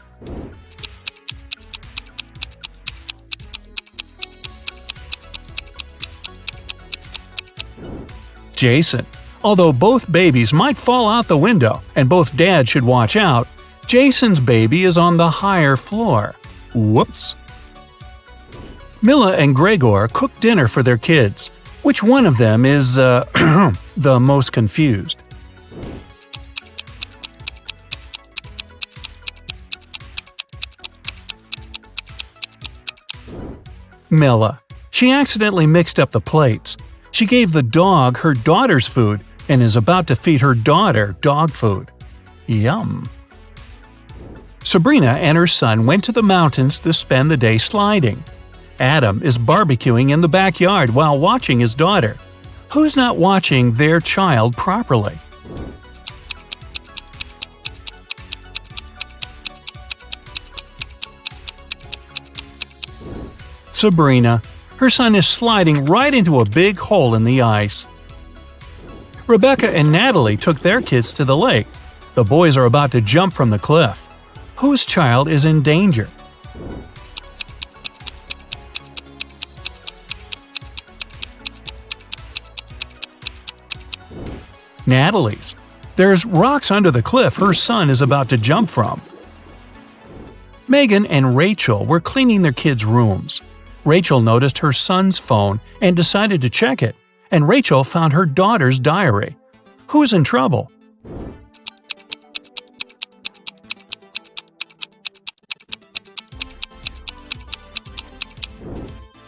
Jason. Although both babies might fall out the window and both dads should watch out, Jason's baby is on the higher floor. Whoops. Mila and Gregor cook dinner for their kids. Which one of them is, the most confused? Mila. She accidentally mixed up the plates. She gave the dog her daughter's food and is about to feed her daughter dog food. Yum. Sabrina and her son went to the mountains to spend the day sliding. Adam is barbecuing in the backyard while watching his daughter. Who's not watching their child properly? Sabrina. Her son is sliding right into a big hole in the ice. Rebecca and Natalie took their kids to the lake. The boys are about to jump from the cliff. Whose child is in danger? Natalie's. There's rocks under the cliff her son is about to jump from. Megan and Rachel were cleaning their kids' rooms. Rachel noticed her son's phone and decided to check it, and Rachel found her daughter's diary. Who's in trouble?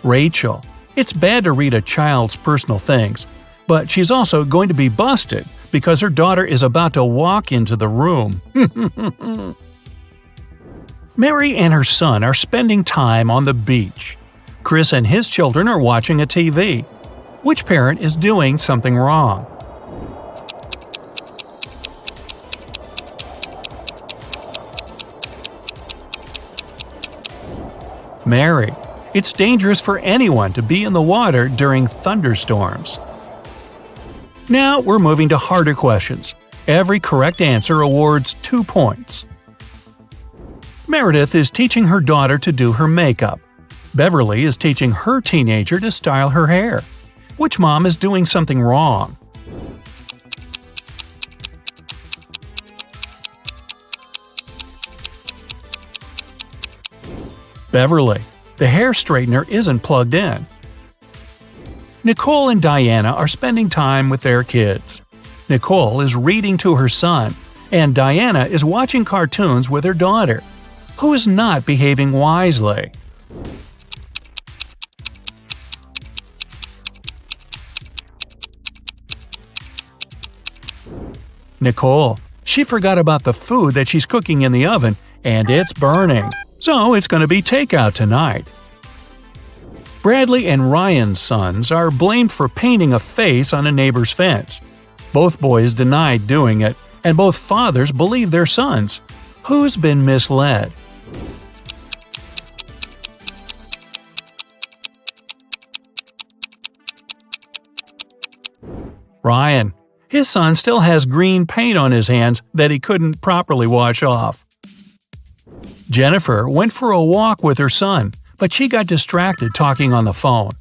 Rachel. It's bad to read a child's personal things, but she's also going to be busted because her daughter is about to walk into the room. Mary and her son are spending time on the beach. Chris and his children are watching a TV. Which parent is doing something wrong? Mary. It's dangerous for anyone to be in the water during thunderstorms. Now we're moving to harder questions. Every correct answer awards 2 points. Meredith is teaching her daughter to do her makeup. Beverly is teaching her teenager to style her hair. Which mom is doing something wrong? Beverly. The hair straightener isn't plugged in. Nicole and Diana are spending time with their kids. Nicole is reading to her son, and Diana is watching cartoons with her daughter. Who is not behaving wisely? Nicole. She forgot about the food that she's cooking in the oven, and it's burning. So it's going to be takeout tonight. Bradley and Ryan's sons are blamed for painting a face on a neighbor's fence. Both boys denied doing it, and both fathers believe their sons. Who's been misled? Ryan. His son still has green paint on his hands that he couldn't properly wash off. Jennifer went for a walk with her son, but she got distracted talking on the phone.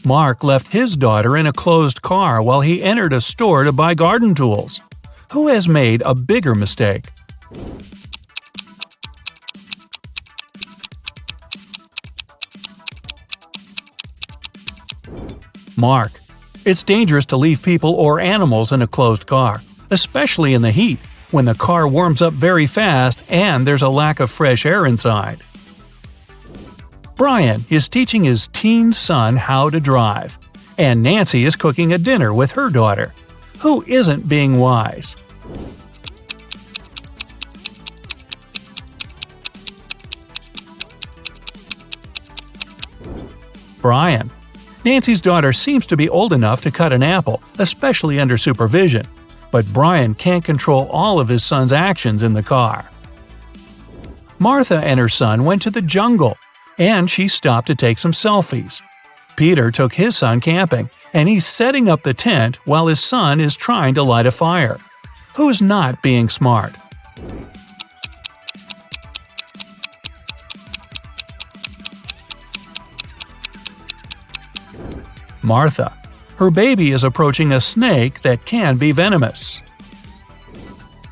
Mark left his daughter in a closed car while he entered a store to buy garden tools. Who has made a bigger mistake? Mark. It's dangerous to leave people or animals in a closed car, especially in the heat, when the car warms up very fast and there's a lack of fresh air inside. Brian is teaching his teen son how to drive, and Nancy is cooking a dinner with her daughter. Who isn't being wise? Brian. Nancy's daughter seems to be old enough to cut an apple, especially under supervision. But Brian can't control all of his son's actions in the car. Martha and her son went to the jungle, and she stopped to take some selfies. Peter took his son camping, and he's setting up the tent while his son is trying to light a fire. Who's not being smart? Martha. Her baby is approaching a snake that can be venomous.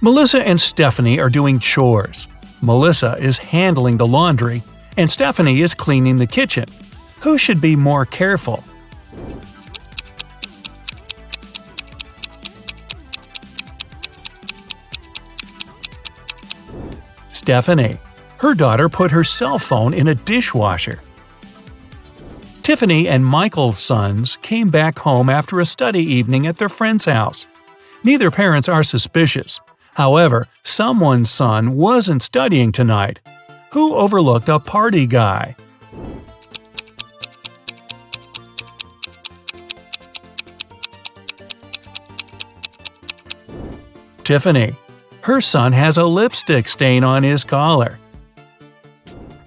Melissa and Stephanie are doing chores. Melissa is handling the laundry, and Stephanie is cleaning the kitchen. Who should be more careful? Stephanie. Her daughter put her cell phone in a dishwasher. Tiffany and Michael's sons came back home after a study evening at their friend's house. Neither parents are suspicious. However, someone's son wasn't studying tonight. Who overlooked a party guy? Tiffany. Her son has a lipstick stain on his collar.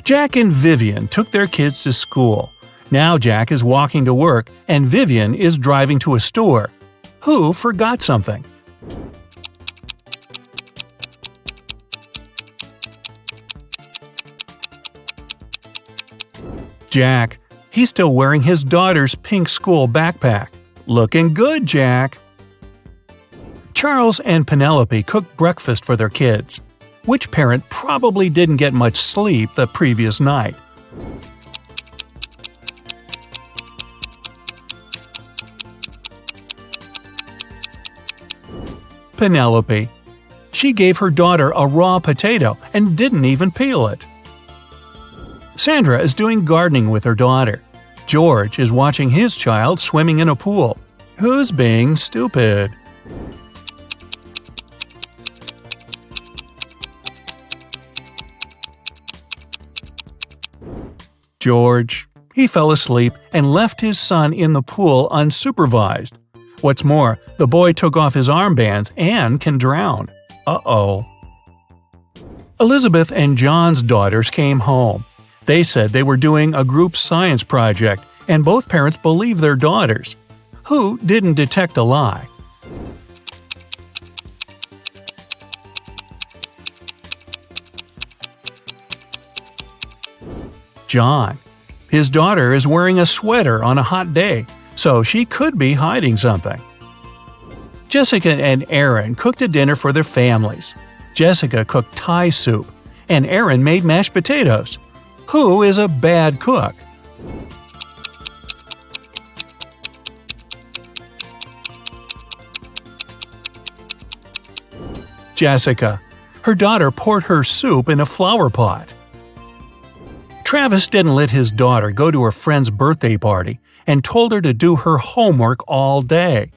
Jack and Vivian took their kids to school. Now Jack is walking to work and Vivian is driving to a store. Who forgot something? Jack. He's still wearing his daughter's pink school backpack. Looking good, Jack. Charles and Penelope cooked breakfast for their kids. Which parent probably didn't get much sleep the previous night? Penelope. She gave her daughter a raw potato and didn't even peel it. Sandra is doing gardening with her daughter. George is watching his child swimming in a pool. Who's being stupid? George. He fell asleep and left his son in the pool unsupervised. What's more, the boy took off his armbands and can drown. Uh-oh. Elizabeth and John's daughters came home. They said they were doing a group science project, and both parents believed their daughters. Who didn't detect a lie? John. His daughter is wearing a sweater on a hot day, so she could be hiding something. Jessica and Aaron cooked a dinner for their families. Jessica cooked Thai soup, and Aaron made mashed potatoes. Who is a bad cook? Jessica. Her daughter poured her soup in a flower pot. Travis didn't let his daughter go to her friend's birthday party and told her to do her homework all day.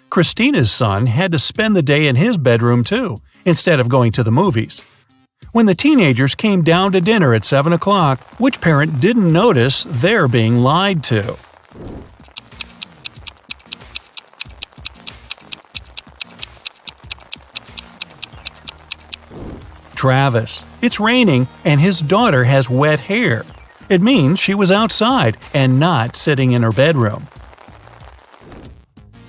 Christina's son had to spend the day in his bedroom too, instead of going to the movies. When the teenagers came down to dinner at 7 o'clock, which parent didn't notice they're being lied to? Travis. It's raining and his daughter has wet hair. It means she was outside and not sitting in her bedroom.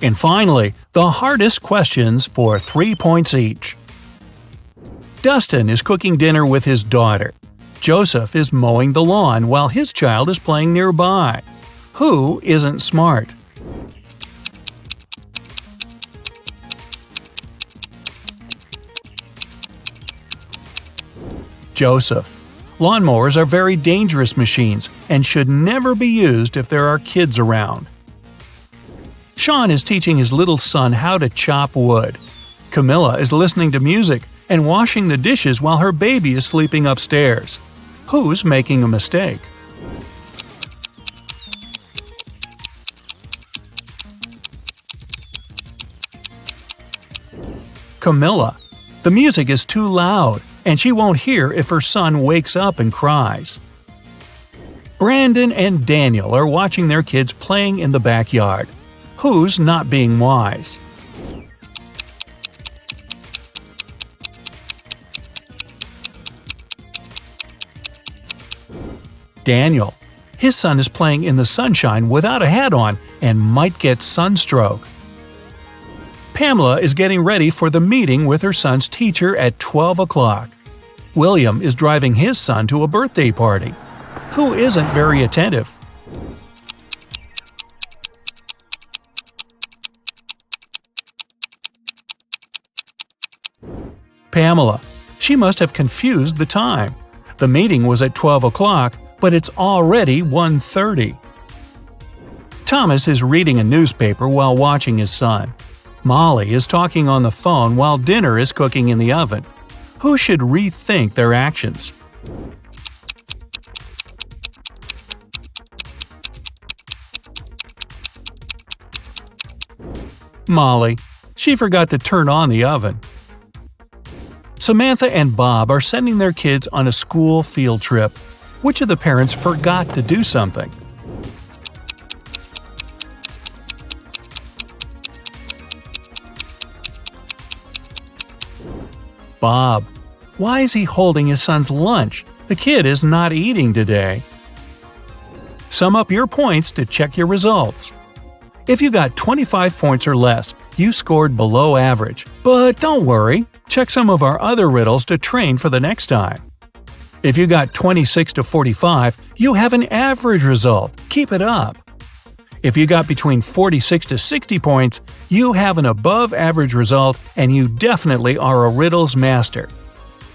And finally, the hardest questions for 3 points each. Dustin is cooking dinner with his daughter. Joseph is mowing the lawn while his child is playing nearby. Who isn't smart? Joseph. Lawnmowers are very dangerous machines and should never be used if there are kids around. Sean is teaching his little son how to chop wood. Camilla is listening to music and washing the dishes while her baby is sleeping upstairs. Who's making a mistake? Camilla. The music is too loud, and she won't hear if her son wakes up and cries. Brandon and Daniel are watching their kids playing in the backyard. Who's not being wise? Daniel. His son is playing in the sunshine without a hat on and might get sunstroke. Pamela is getting ready for the meeting with her son's teacher at 12 o'clock. William is driving his son to a birthday party. Who isn't very attentive? Pamela. She must have confused the time. The meeting was at 12 o'clock, but it's already 1:30. Thomas is reading a newspaper while watching his son. Molly is talking on the phone while dinner is cooking in the oven. Who should rethink their actions? Molly. She forgot to turn on the oven. Samantha and Bob are sending their kids on a school field trip. Which of the parents forgot to do something? Bob. Why is he holding his son's lunch? The kid is not eating today. Sum up your points to check your results. If you got 25 points or less, You scored below average, but don't worry, check some of our other riddles to train for the next time. If you got 26 to 45, you have an average result. Keep it up. If you got between 46 to 60 points, you have an above-average result and you definitely are a riddles master.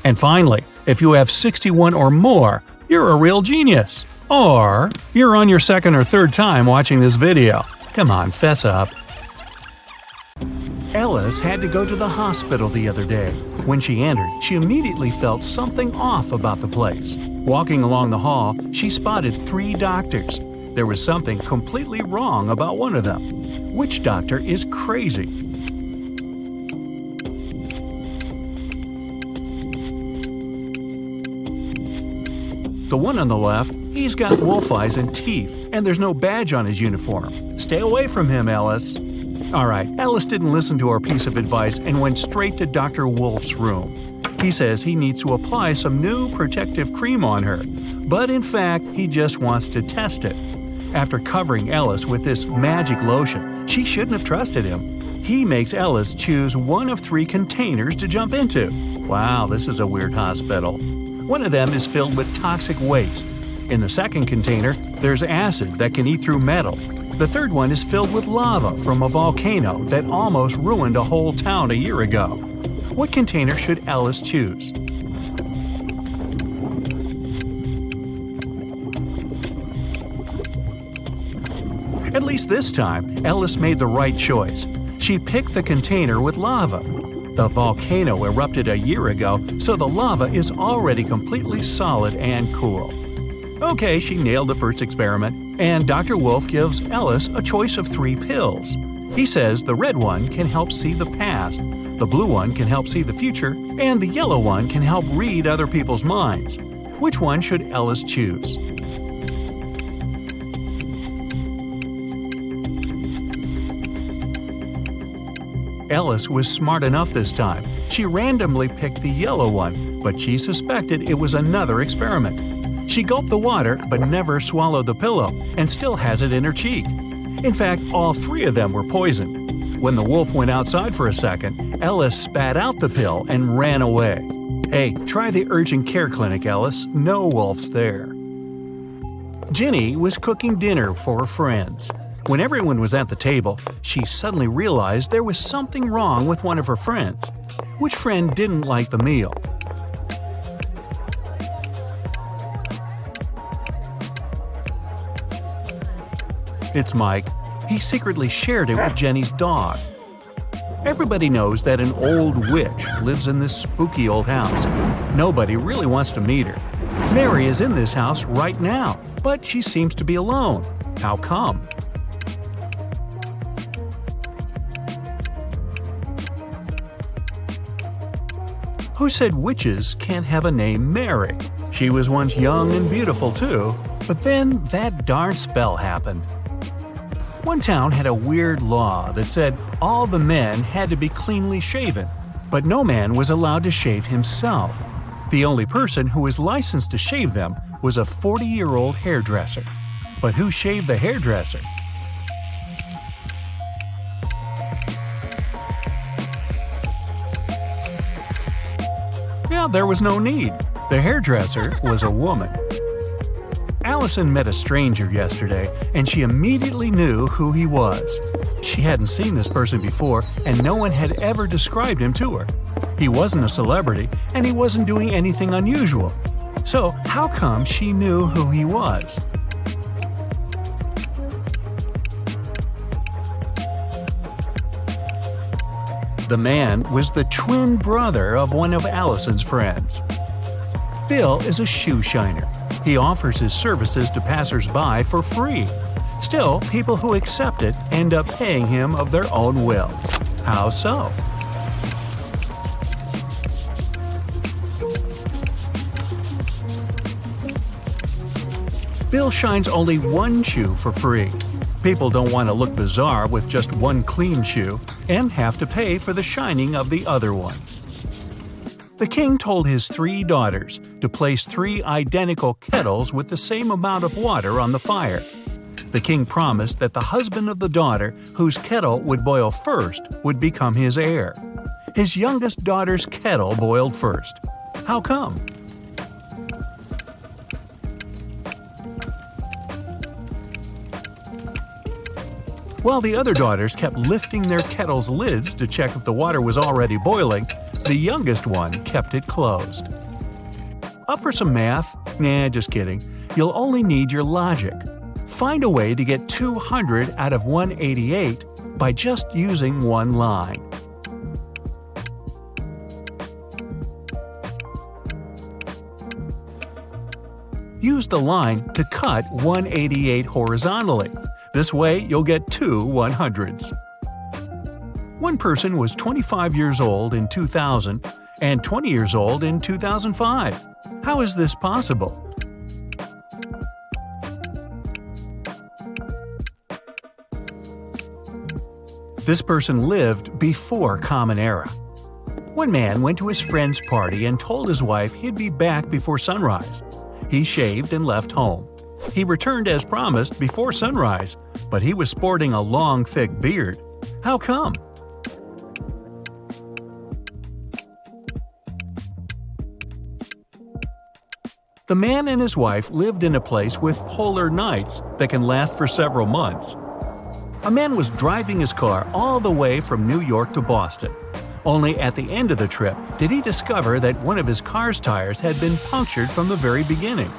And finally, if you have 61 or more, you're a real genius. Or you're on your second or third time watching this video. Come on, fess up. Ellis had to go to the hospital the other day. When she entered, she immediately felt something off about the place. Walking along the hall, she spotted 3 doctors. There was something completely wrong about one of them. Which doctor is crazy? The one on the left, he's got wolf eyes and teeth, and there's no badge on his uniform. Stay away from him, Ellis. Alright, Ellis didn't listen to our piece of advice and went straight to Dr. Wolf's room. He says he needs to apply some new protective cream on her, but in fact, he just wants to test it. After covering Ellis with this magic lotion, she shouldn't have trusted him. He makes Ellis choose one of 3 containers to jump into. Wow, this is a weird hospital. One of them is filled with toxic waste. In the second container, there's acid that can eat through metal. The third one is filled with lava from a volcano that almost ruined a whole town a year ago. What container should Ellis choose? At least this time, Ellis made the right choice. She picked the container with lava. The volcano erupted a year ago, so the lava is already completely solid and cool. Okay, she nailed the first experiment, and Dr. Wolf gives Ellis a choice of 3 pills. He says the red one can help see the past, the blue one can help see the future, and the yellow one can help read other people's minds. Which one should Ellis choose? Ellis was smart enough this time. She randomly picked the yellow one, but she suspected it was another experiment. She gulped the water but never swallowed the pillow and still has it in her cheek. In fact, all 3 of them were poisoned. When the wolf went outside for a second, Ellis spat out the pill and ran away. Hey, try the urgent care clinic, Ellis. No wolves there. Ginny was cooking dinner for her friends. When everyone was at the table, she suddenly realized there was something wrong with one of her friends. Which friend didn't like the meal? It's Mike. He secretly shared it with Jenny's dog. Everybody knows that an old witch lives in this spooky old house. Nobody really wants to meet her. Mary is in this house right now, but she seems to be alone. How come? Who said witches can't have a name Mary? She was once young and beautiful too, but then that darn spell happened. One town had a weird law that said all the men had to be cleanly shaven, but no man was allowed to shave himself. The only person who was licensed to shave them was a 40-year-old hairdresser. But who shaved the hairdresser? Yeah, there was no need. The hairdresser was a woman. Allison met a stranger yesterday, and she immediately knew who he was. She hadn't seen this person before, and no one had ever described him to her. He wasn't a celebrity, and he wasn't doing anything unusual. So how come she knew who he was? The man was the twin brother of one of Allison's friends. Bill is a shoe shiner. He offers his services to passers-by for free. Still, people who accept it end up paying him of their own will. How so? Bill shines only one shoe for free. People don't want to look bizarre with just one clean shoe and have to pay for the shining of the other one. The king told his 3 daughters to place 3 identical kettles with the same amount of water on the fire. The king promised that the husband of the daughter whose kettle would boil first would become his heir. His youngest daughter's kettle boiled first. How come? While the other daughters kept lifting their kettle's lids to check if the water was already boiling, the youngest one kept it closed. Up for some math? Nah, just kidding. You'll only need your logic. Find a way to get 200 out of 188 by just using one line. Use the line to cut 188 horizontally. This way, you'll get two 100s. One person was 25 years old in 2000 and 20 years old in 2005. How is this possible? This person lived before Common Era. One man went to his friend's party and told his wife he'd be back before sunrise. He shaved and left home. He returned as promised before sunrise, but he was sporting a long, thick beard. How come? The man and his wife lived in a place with polar nights that can last for several months. A man was driving his car all the way from New York to Boston. Only at the end of the trip did he discover that one of his car's tires had been punctured from the very beginning.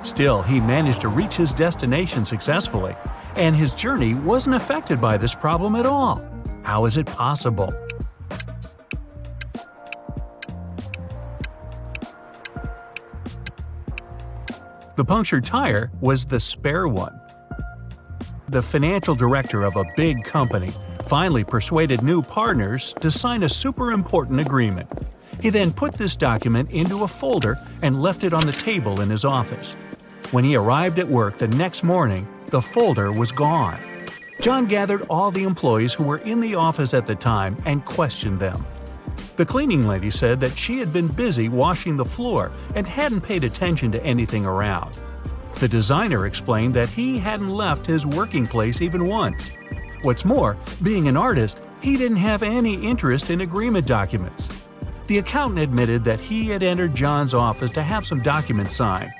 Still, he managed to reach his destination successfully, and his journey wasn't affected by this problem at all. How is it possible? The punctured tire was the spare one. The financial director of a big company finally persuaded new partners to sign a super important agreement. He then put this document into a folder and left it on the table in his office. When he arrived at work the next morning, the folder was gone. John gathered all the employees who were in the office at the time and questioned them. The cleaning lady said that she had been busy washing the floor and hadn't paid attention to anything around. The designer explained that he hadn't left his working place even once. What's more, being an artist, he didn't have any interest in agreement documents. The accountant admitted that he had entered John's office to have some documents signed.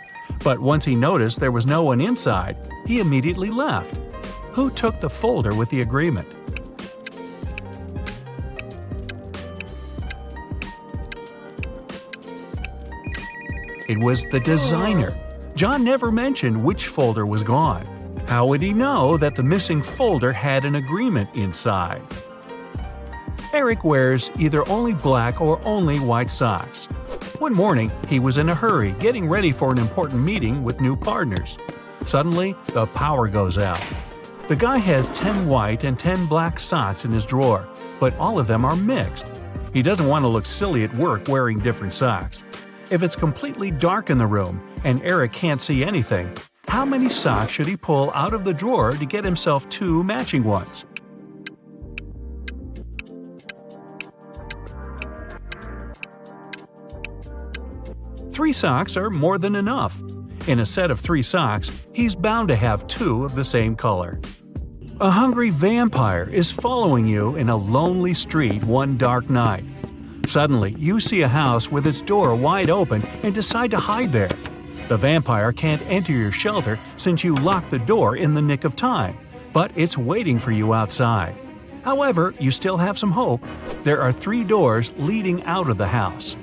But once he noticed there was no one inside, he immediately left. Who took the folder with the agreement? It was the designer. John never mentioned which folder was gone. How would he know that the missing folder had an agreement inside? Eric wears either only black or only white socks. One morning, he was in a hurry getting ready for an important meeting with new partners. Suddenly, the power goes out. The guy has 10 white and 10 black socks in his drawer, but all of them are mixed. He doesn't want to look silly at work wearing different socks. If it's completely dark in the room and Eric can't see anything, how many socks should he pull out of the drawer to get himself two matching ones? Three socks are more than enough. In a set of 3 socks, he's bound to have 2 of the same color. A hungry vampire is following you in a lonely street one dark night. Suddenly, you see a house with its door wide open and decide to hide there. The vampire can't enter your shelter since you locked the door in the nick of time, but it's waiting for you outside. However, you still have some hope. There are 3 doors leading out of the house.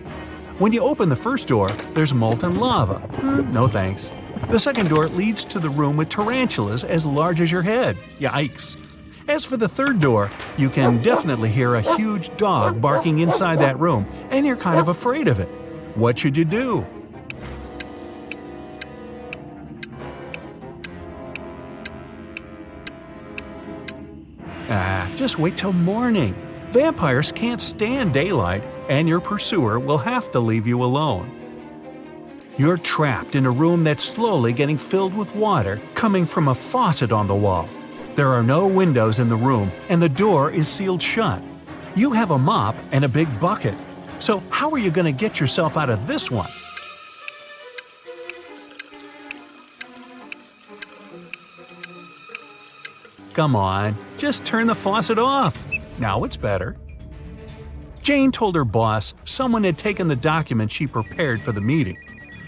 When you open the first door, there's molten lava. No thanks. The second door leads to the room with tarantulas as large as your head. Yikes. As for the third door, you can definitely hear a huge dog barking inside that room, and you're kind of afraid of it. What should you do? Just wait till morning. Vampires can't stand daylight, and your pursuer will have to leave you alone. You're trapped in a room that's slowly getting filled with water coming from a faucet on the wall. There are no windows in the room, and the door is sealed shut. You have a mop and a big bucket. So how are you going to get yourself out of this one? Come on, just turn the faucet off. Now it's better. Jane told her boss someone had taken the document she prepared for the meeting.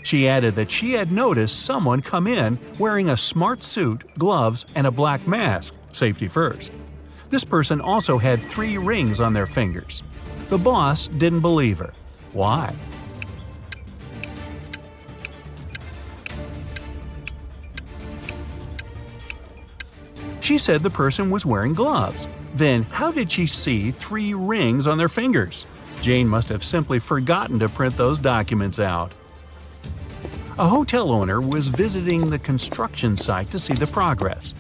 She added that she had noticed someone come in wearing a smart suit, gloves, and a black mask, safety first. This person also had 3 rings on their fingers. The boss didn't believe her. Why? She said the person was wearing gloves. Then how did she see 3 rings on their fingers? Jane must have simply forgotten to print those documents out. A hotel owner was visiting the construction site to see the progress.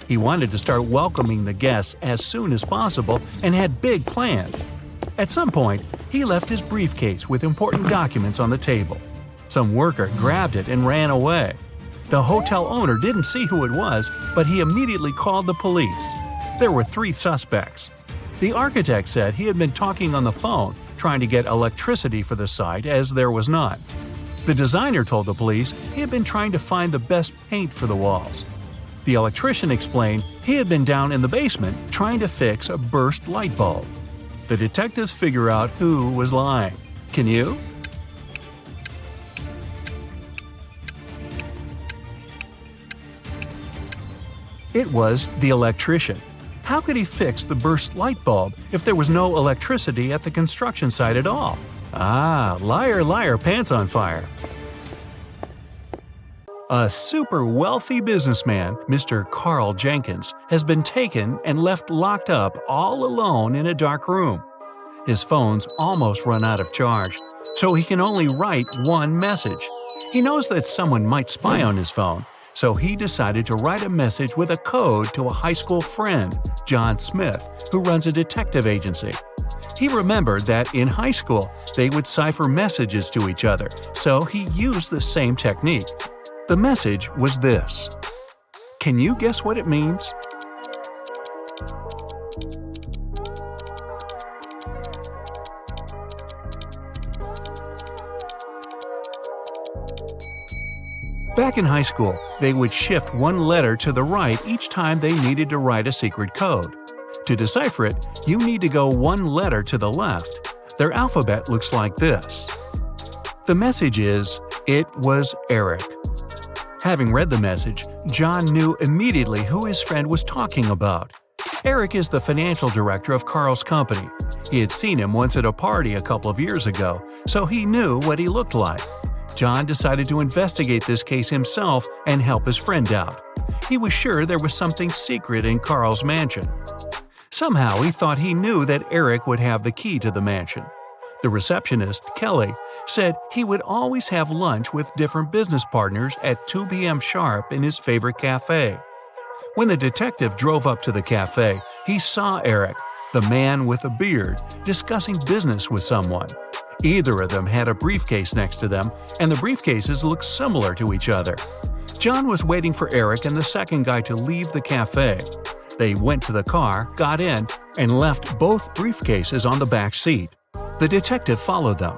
He wanted to start welcoming the guests as soon as possible and had big plans. At some point, he left his briefcase with important documents on the table. Some worker grabbed it and ran away. The hotel owner didn't see who it was, but he immediately called the police. There were 3 suspects. The architect said he had been talking on the phone, trying to get electricity for the site as there was none. The designer told the police he had been trying to find the best paint for the walls. The electrician explained he had been down in the basement trying to fix a burst light bulb. The detectives figure out who was lying. Can you? It was the electrician. How could he fix the burst light bulb if there was no electricity at the construction site at all? Ah, liar, liar, pants on fire. A super wealthy businessman, Mr. Carl Jenkins, has been taken and left locked up all alone in a dark room. His phone's almost run out of charge, so he can only write one message. He knows that someone might spy on his phone, so he decided to write a message with a code to a high school friend, John Smith, who runs a detective agency. He remembered that in high school, they would cipher messages to each other, so he used the same technique. The message was this. Can you guess what it means? Back in high school, they would shift one letter to the right each time they needed to write a secret code. To decipher it, you need to go one letter to the left. Their alphabet looks like this. The message is, "It was Eric." Having read the message, John knew immediately who his friend was talking about. Eric is the financial director of Carl's company. He had seen him once at a party a couple of years ago, so he knew what he looked like. John decided to investigate this case himself and help his friend out. He was sure there was something secret in Carl's mansion. Somehow he thought he knew that Eric would have the key to the mansion. The receptionist, Kelly, said he would always have lunch with different business partners at 2 p.m. sharp in his favorite cafe. When the detective drove up to the cafe, he saw Eric, the man with a beard, discussing business with someone. Either of them had a briefcase next to them, and the briefcases looked similar to each other. John was waiting for Eric and the second guy to leave the cafe. They went to the car, got in, and left both briefcases on the back seat. The detective followed them.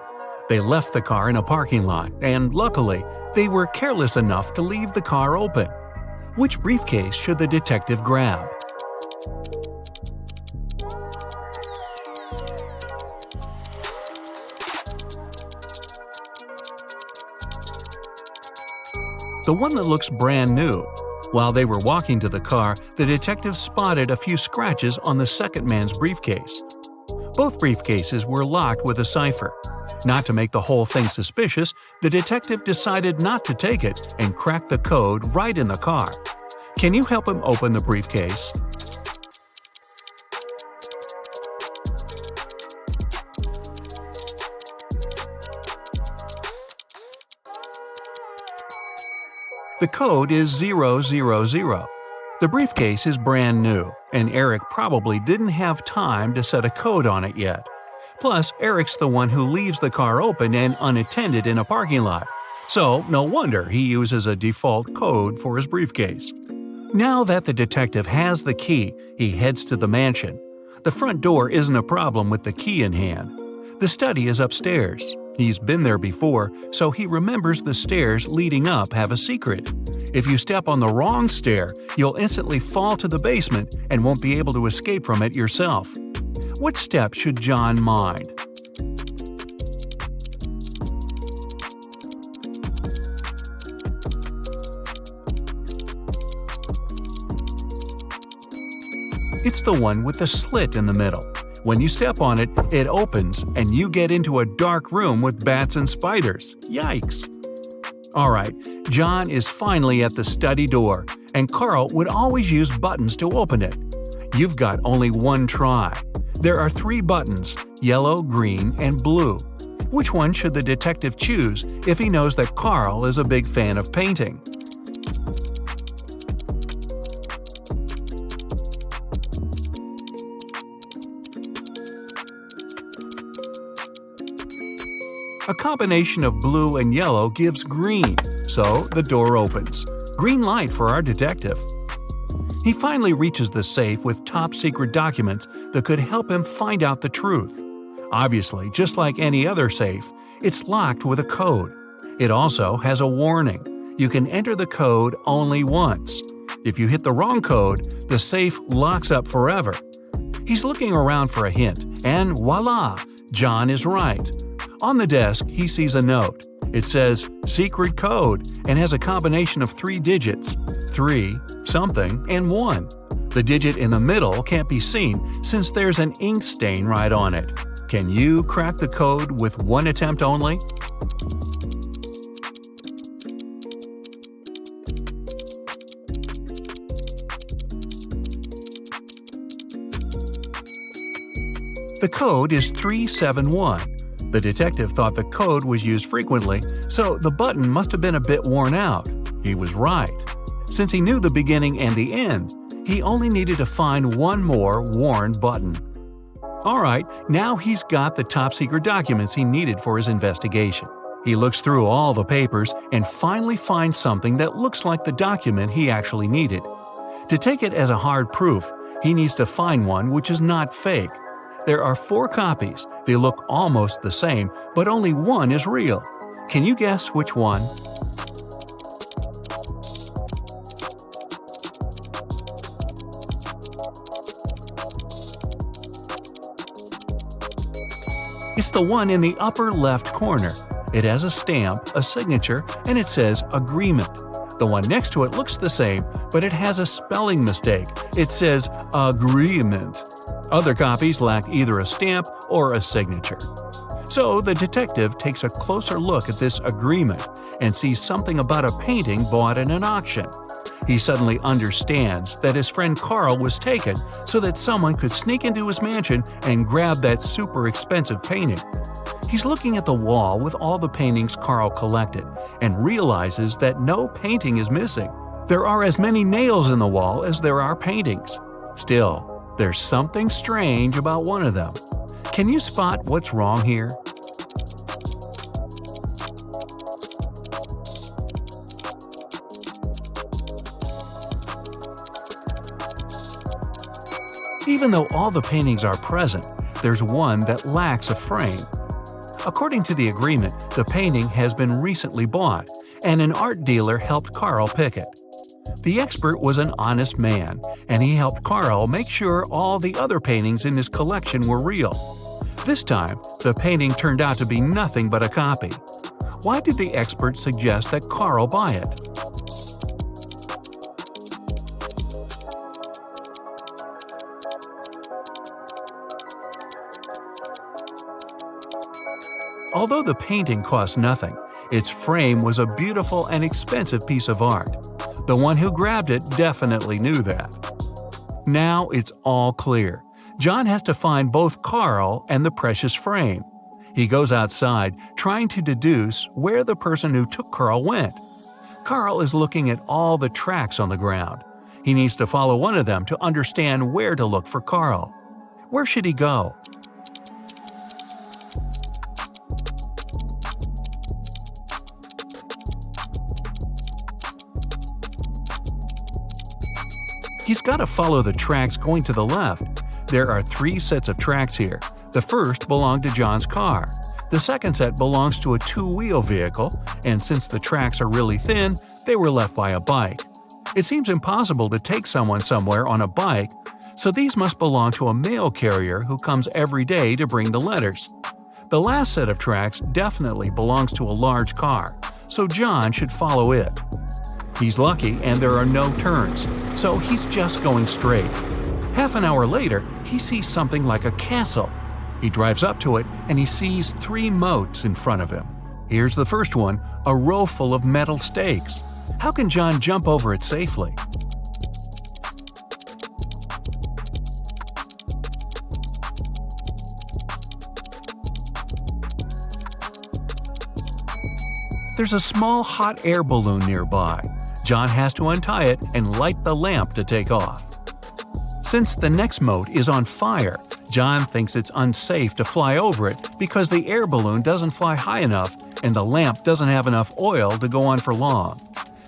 They left the car in a parking lot, and luckily, they were careless enough to leave the car open. Which briefcase should the detective grab? The one that looks brand new. While they were walking to the car, the detective spotted a few scratches on the second man's briefcase. Both briefcases were locked with a cipher. Not to make the whole thing suspicious, the detective decided not to take it and cracked the code right in the car. Can you help him open the briefcase? The code is 000. The briefcase is brand new, and Eric probably didn't have time to set a code on it yet. Plus, Eric's the one who leaves the car open and unattended in a parking lot, so no wonder he uses a default code for his briefcase. Now that the detective has the key, he heads to the mansion. The front door isn't a problem with the key in hand. The study is upstairs. He's been there before, so he remembers the stairs leading up have a secret. If you step on the wrong stair, you'll instantly fall to the basement and won't be able to escape from it yourself. What step should John mind? It's the one with the slit in the middle. When you step on it, it opens and you get into a dark room with bats and spiders. Yikes! Alright, John is finally at the study door, and Carl would always use buttons to open it. You've got only one try. There are 3 buttons: yellow, green, and blue. Which one should the detective choose if he knows that Carl is a big fan of painting? A combination of blue and yellow gives green, so the door opens. Green light for our detective. He finally reaches the safe with top-secret documents that could help him find out the truth. Obviously, just like any other safe, it's locked with a code. It also has a warning. You can enter the code only once. If you hit the wrong code, the safe locks up forever. He's looking around for a hint, and voila! John is right. On the desk, he sees a note. It says, "Secret code," and has a combination of 3 digits, 3, something, and 1. The digit in the middle can't be seen since there's an ink stain right on it. Can you crack the code with one attempt only? The code is 371. The detective thought the code was used frequently, so the button must have been a bit worn out. He was right. Since he knew the beginning and the end, he only needed to find one more worn button. Alright, now he's got the top-secret documents he needed for his investigation. He looks through all the papers and finally finds something that looks like the document he actually needed. To take it as a hard proof, he needs to find one which is not fake. There are 4 copies. They look almost the same, but only one is real. Can you guess which one? It's the one in the upper left corner. It has a stamp, a signature, and it says "Agreement." The one next to it looks the same, but it has a spelling mistake. It says "Agreement." Other copies lack either a stamp or a signature. So the detective takes a closer look at this agreement and sees something about a painting bought in an auction. He suddenly understands that his friend Carl was taken so that someone could sneak into his mansion and grab that super expensive painting. He's looking at the wall with all the paintings Carl collected and realizes that no painting is missing. There are as many nails in the wall as there are paintings. Still, there's something strange about one of them. Can you spot what's wrong here? Even though all the paintings are present, there's one that lacks a frame. According to the agreement, the painting has been recently bought, and an art dealer helped Carl pick it. The expert was an honest man, and he helped Carl make sure all the other paintings in his collection were real. This time, the painting turned out to be nothing but a copy. Why did the expert suggest that Carl buy it? Although the painting cost nothing, its frame was a beautiful and expensive piece of art. The one who grabbed it definitely knew that. Now it's all clear. John has to find both Carl and the precious frame. He goes outside, trying to deduce where the person who took Carl went. Carl is looking at all the tracks on the ground. He needs to follow one of them to understand where to look for Carl. Where should he go? He's got to follow the tracks going to the left. There are 3 sets of tracks here. The first belonged to John's car. The second set belongs to a two-wheel vehicle, and since the tracks are really thin, they were left by a bike. It seems impossible to take someone somewhere on a bike, so these must belong to a mail carrier who comes every day to bring the letters. The last set of tracks definitely belongs to a large car, so John should follow it. He's lucky and there are no turns, so he's just going straight. Half an hour later, he sees something like a castle. He drives up to it and he sees 3 moats in front of him. Here's the first one, a row full of metal stakes. How can John jump over it safely? There's a small hot air balloon nearby. John has to untie it and light the lamp to take off. Since the next moat is on fire, John thinks it's unsafe to fly over it because the air balloon doesn't fly high enough and the lamp doesn't have enough oil to go on for long.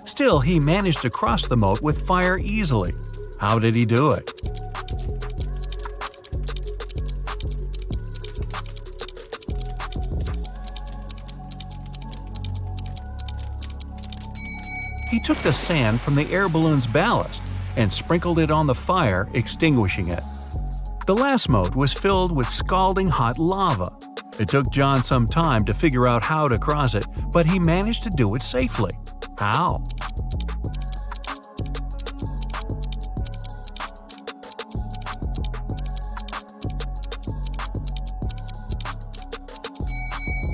Still, he managed to cross the moat with fire easily. How did he do it? He took the sand from the air balloon's ballast and sprinkled it on the fire, extinguishing it. The last moat was filled with scalding hot lava. It took John some time to figure out how to cross it, but he managed to do it safely. How?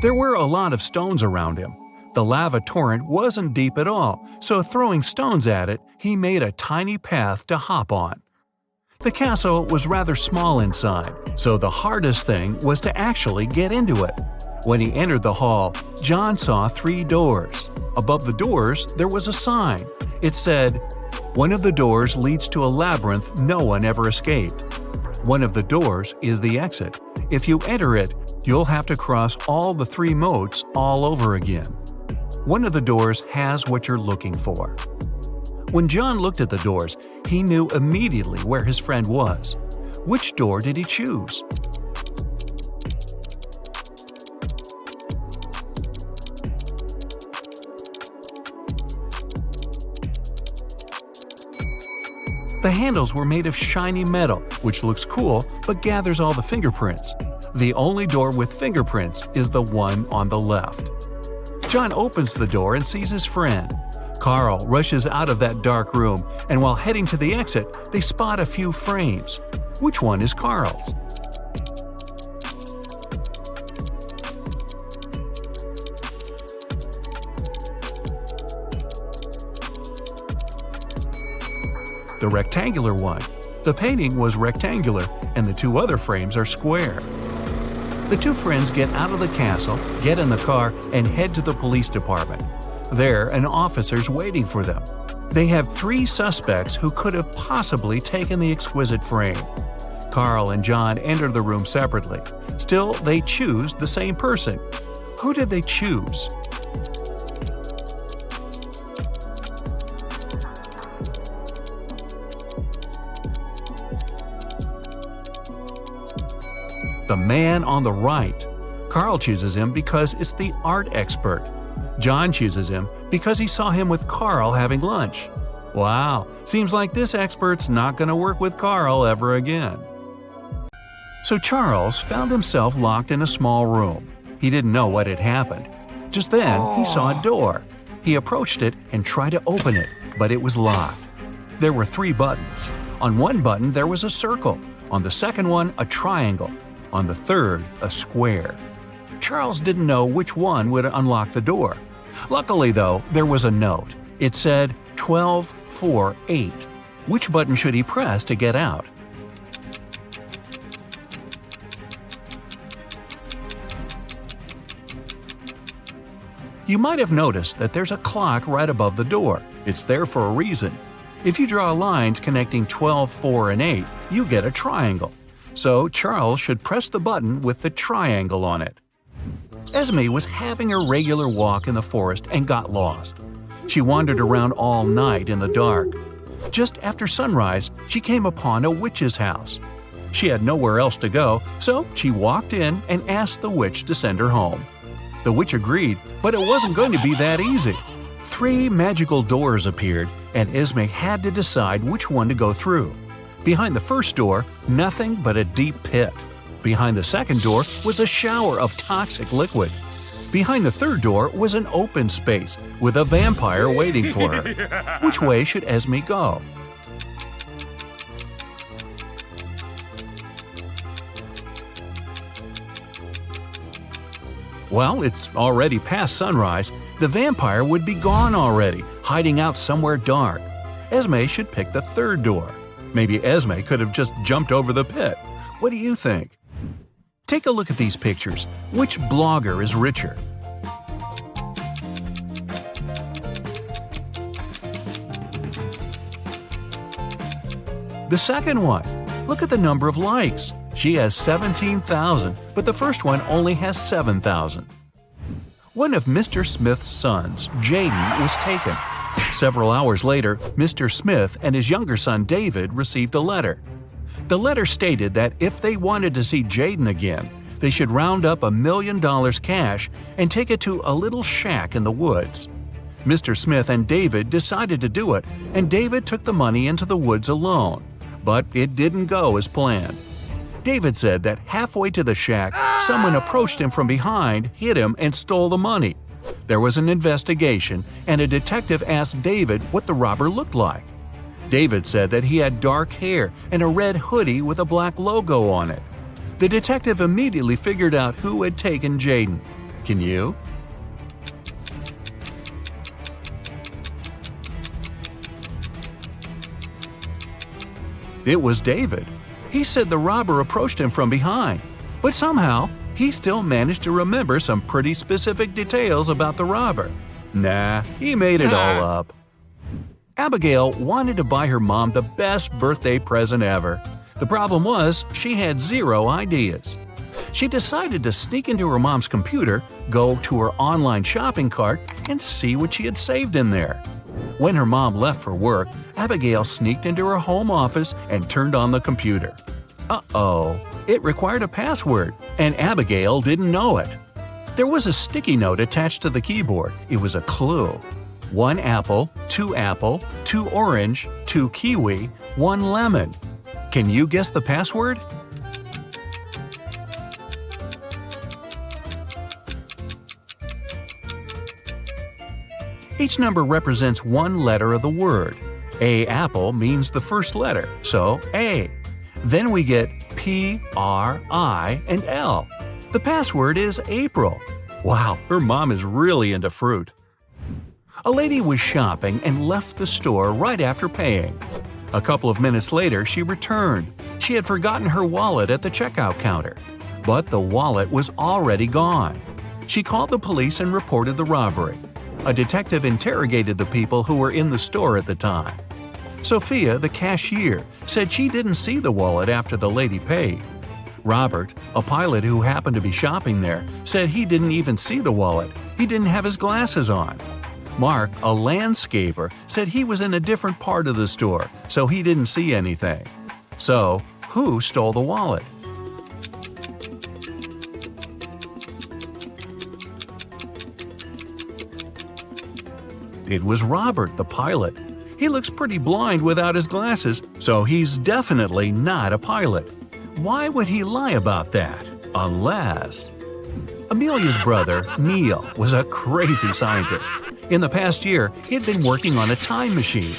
There were a lot of stones around him. The lava torrent wasn't deep at all, so throwing stones at it, he made a tiny path to hop on. The castle was rather small inside, so the hardest thing was to actually get into it. When he entered the hall, John saw 3 doors. Above the doors, there was a sign. It said, "One of the doors leads to a labyrinth no one ever escaped. One of the doors is the exit. If you enter it, you'll have to cross all the 3 moats all over again. One of the doors has what you're looking for." When John looked at the doors, he knew immediately where his friend was. Which door did he choose? The handles were made of shiny metal, which looks cool but gathers all the fingerprints. The only door with fingerprints is the one on the left. John opens the door and sees his friend. Carl rushes out of that dark room, and while heading to the exit, they spot a few frames. Which one is Carl's? The rectangular one. The painting was rectangular, and the 2 other frames are square. The 2 friends get out of the castle, get in the car, and head to the police department. There, an officer's waiting for them. They have 3 suspects who could have possibly taken the exquisite frame. Carl and John enter the room separately. Still, they choose the same person. Who did they choose? The man on the right. Carl chooses him because it's the art expert. John chooses him because he saw him with Carl having lunch. Wow, seems like this expert's not going to work with Carl ever again. So Charles found himself locked in a small room. He didn't know what had happened. Just then, he saw a door. He approached it and tried to open it, but it was locked. There were 3 buttons. On one button, there was a circle. On the second one, a triangle. On the third, a square. Charles didn't know which one would unlock the door. Luckily, though, there was a note. It said 1248. Which button should he press to get out? You might have noticed that there's a clock right above the door. It's there for a reason. If you draw lines connecting 12, 4, and 8, you get a triangle. So Charles should press the button with the triangle on it. Esme was having a regular walk in the forest and got lost. She wandered around all night in the dark. Just after sunrise, she came upon a witch's house. She had nowhere else to go, so she walked in and asked the witch to send her home. The witch agreed, but it wasn't going to be that easy. 3 magical doors appeared, and Esme had to decide which one to go through. Behind the first door, nothing but a deep pit. Behind the second door was a shower of toxic liquid. Behind the third door was an open space with a vampire waiting for her. Which way should Esme go? Well, it's already past sunrise. The vampire would be gone already, hiding out somewhere dark. Esme should pick the third door. Maybe Esme could have just jumped over the pit. What do you think? Take a look at these pictures. Which blogger is richer? The second one. Look at the number of likes. She has 17,000, but the first one only has 7,000. One of Mr. Smith's sons, Jaden, was taken. Several hours later, Mr. Smith and his younger son David received a letter. The letter stated that if they wanted to see Jaden again, they should round up $1 million cash and take it to a little shack in the woods. Mr. Smith and David decided to do it, and David took the money into the woods alone. But it didn't go as planned. David said that halfway to the shack, someone approached him from behind, hit him, and stole the money. There was an investigation, and a detective asked David what the robber looked like. David said that he had dark hair and a red hoodie with a black logo on it. The detective immediately figured out who had taken Jaden. Can you? It was David. He said the robber approached him from behind, but somehow he still managed to remember some pretty specific details about the robber. Nah, he made it all up. Abigail wanted to buy her mom the best birthday present ever. The problem was she had 0 ideas. She decided to sneak into her mom's computer, go to her online shopping cart, and see what she had saved in there. When her mom left for work, Abigail sneaked into her home office and turned on the computer. Uh-oh, it required a password, and Abigail didn't know it. There was a sticky note attached to the keyboard. It was a clue. 1 apple, 2 orange, 2 kiwi, 1 lemon. Can you guess the password? Each number represents one letter of the word. A apple means the first letter, so A. Then we get P, R, I, and L. The password is April. Wow, her mom is really into fruit. A lady was shopping and left the store right after paying. A couple of minutes later, she returned. She had forgotten her wallet at the checkout counter. But the wallet was already gone. She called the police and reported the robbery. A detective interrogated the people who were in the store at the time. Sophia, the cashier, said she didn't see the wallet after the lady paid. Robert, a pilot who happened to be shopping there, said he didn't even see the wallet. He didn't have his glasses on. Mark, a landscaper, said he was in a different part of the store, so he didn't see anything. So, who stole the wallet? It was Robert, the pilot. He looks pretty blind without his glasses, so he's definitely not a pilot. Why would he lie about that? Unless… Amelia's brother, Neil, was a crazy scientist. In the past year, he had been working on a time machine.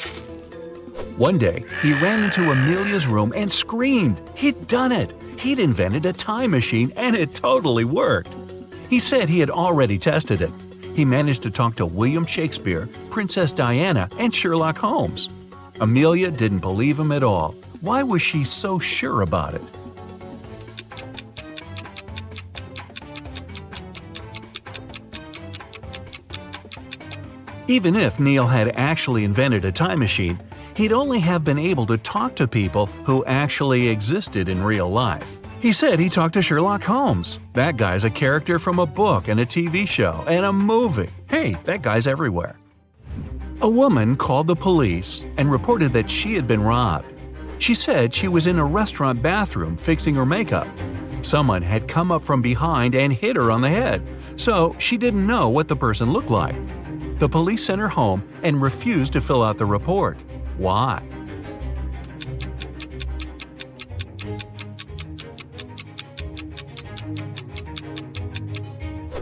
One day, he ran into Amelia's room and screamed. He'd done it! He'd invented a time machine and it totally worked. He said he had already tested it. He managed to talk to William Shakespeare, Princess Diana, and Sherlock Holmes. Amelia didn't believe him at all. Why was she so sure about it? Even if Neil had actually invented a time machine, he'd only have been able to talk to people who actually existed in real life. He said he talked to Sherlock Holmes. That guy's a character from a book and a TV show and a movie. Hey, that guy's everywhere. A woman called the police and reported that she had been robbed. She said she was in a restaurant bathroom fixing her makeup. Someone had come up from behind and hit her on the head, so she didn't know what the person looked like. The police sent her home and refused to fill out the report. Why?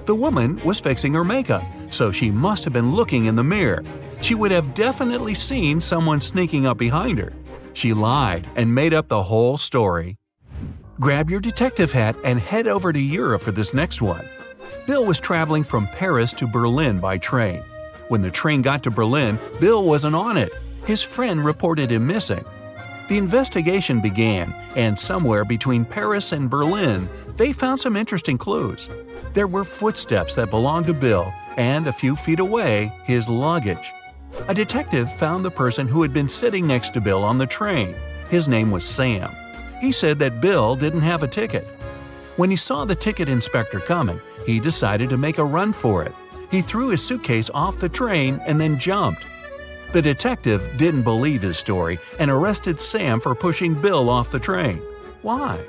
The woman was fixing her makeup, so she must have been looking in the mirror. She would have definitely seen someone sneaking up behind her. She lied and made up the whole story. Grab your detective hat and head over to Europe for this next one. Bill was traveling from Paris to Berlin by train. When the train got to Berlin, Bill wasn't on it. His friend reported him missing. The investigation began, and somewhere between Paris and Berlin, they found some interesting clues. There were footsteps that belonged to Bill, and a few feet away, his luggage. A detective found the person who had been sitting next to Bill on the train. His name was Sam. He said that Bill didn't have a ticket. When he saw the ticket inspector coming, he decided to make a run for it. He threw his suitcase off the train and then jumped. The detective didn't believe his story and arrested Sam for pushing Bill off the train. Why?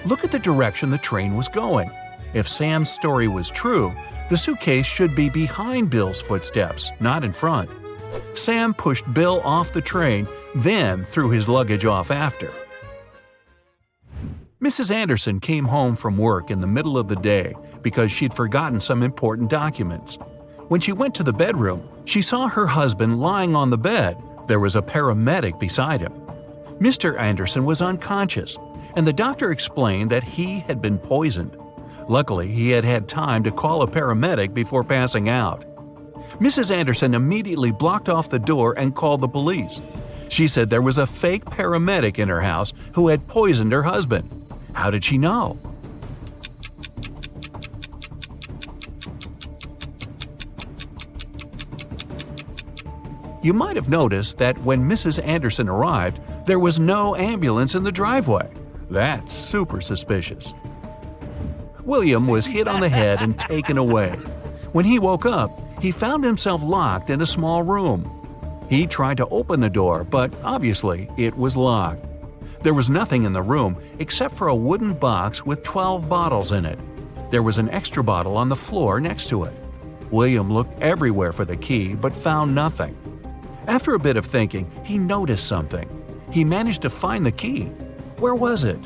Look at the direction the train was going. If Sam's story was true, the suitcase should be behind Bill's footsteps, not in front. Sam pushed Bill off the train, then threw his luggage off after. Mrs. Anderson came home from work in the middle of the day because she'd forgotten some important documents. When she went to the bedroom, she saw her husband lying on the bed. There was a paramedic beside him. Mr. Anderson was unconscious, and the doctor explained that he had been poisoned. Luckily, he had had time to call a paramedic before passing out. Mrs. Anderson immediately blocked off the door and called the police. She said there was a fake paramedic in her house who had poisoned her husband. How did she know? You might have noticed that when Mrs. Anderson arrived, there was no ambulance in the driveway. That's super suspicious. William was hit on the head and taken away. When he woke up, he found himself locked in a small room. He tried to open the door, but obviously it was locked. There was nothing in the room except for a wooden box with 12 bottles in it. There was an extra bottle on the floor next to it. William looked everywhere for the key but found nothing. After a bit of thinking, he noticed something. He managed to find the key. Where was it?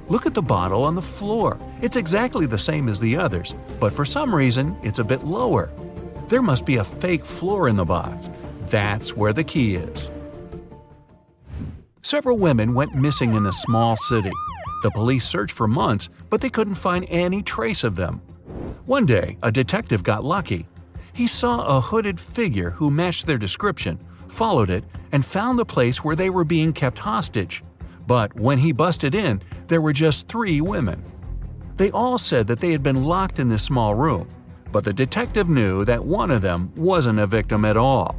Look at the bottle on the floor. It's exactly the same as the others, but for some reason, it's a bit lower. There must be a fake floor in the box. That's where the key is. Several women went missing in a small city. The police searched for months, but they couldn't find any trace of them. One day, a detective got lucky. He saw a hooded figure who matched their description, followed it, and found the place where they were being kept hostage. But when he busted in, there were just 3 women. They all said that they had been locked in this small room, but the detective knew that one of them wasn't a victim at all.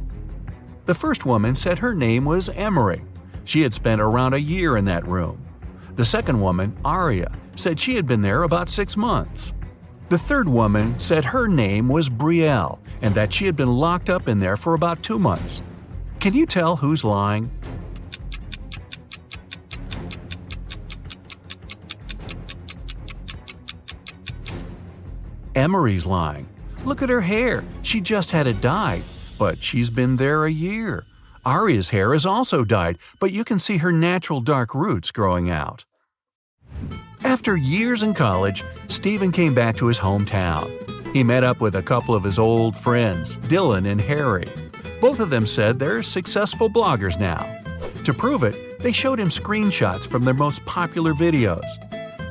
The first woman said her name was Emery. She had spent around a year in that room. The second woman, Aria, said she had been there about 6 months. The third woman said her name was Brielle and that she had been locked up in there for about 2 months. Can you tell who's lying? Emery's lying. Look at her hair. She just had it dyed, but she's been there a year. Aria's hair is also dyed, but you can see her natural dark roots growing out. After years in college, Stephen came back to his hometown. He met up with a couple of his old friends, Dylan and Harry. Both of them said they're successful bloggers now. To prove it, they showed him screenshots from their most popular videos.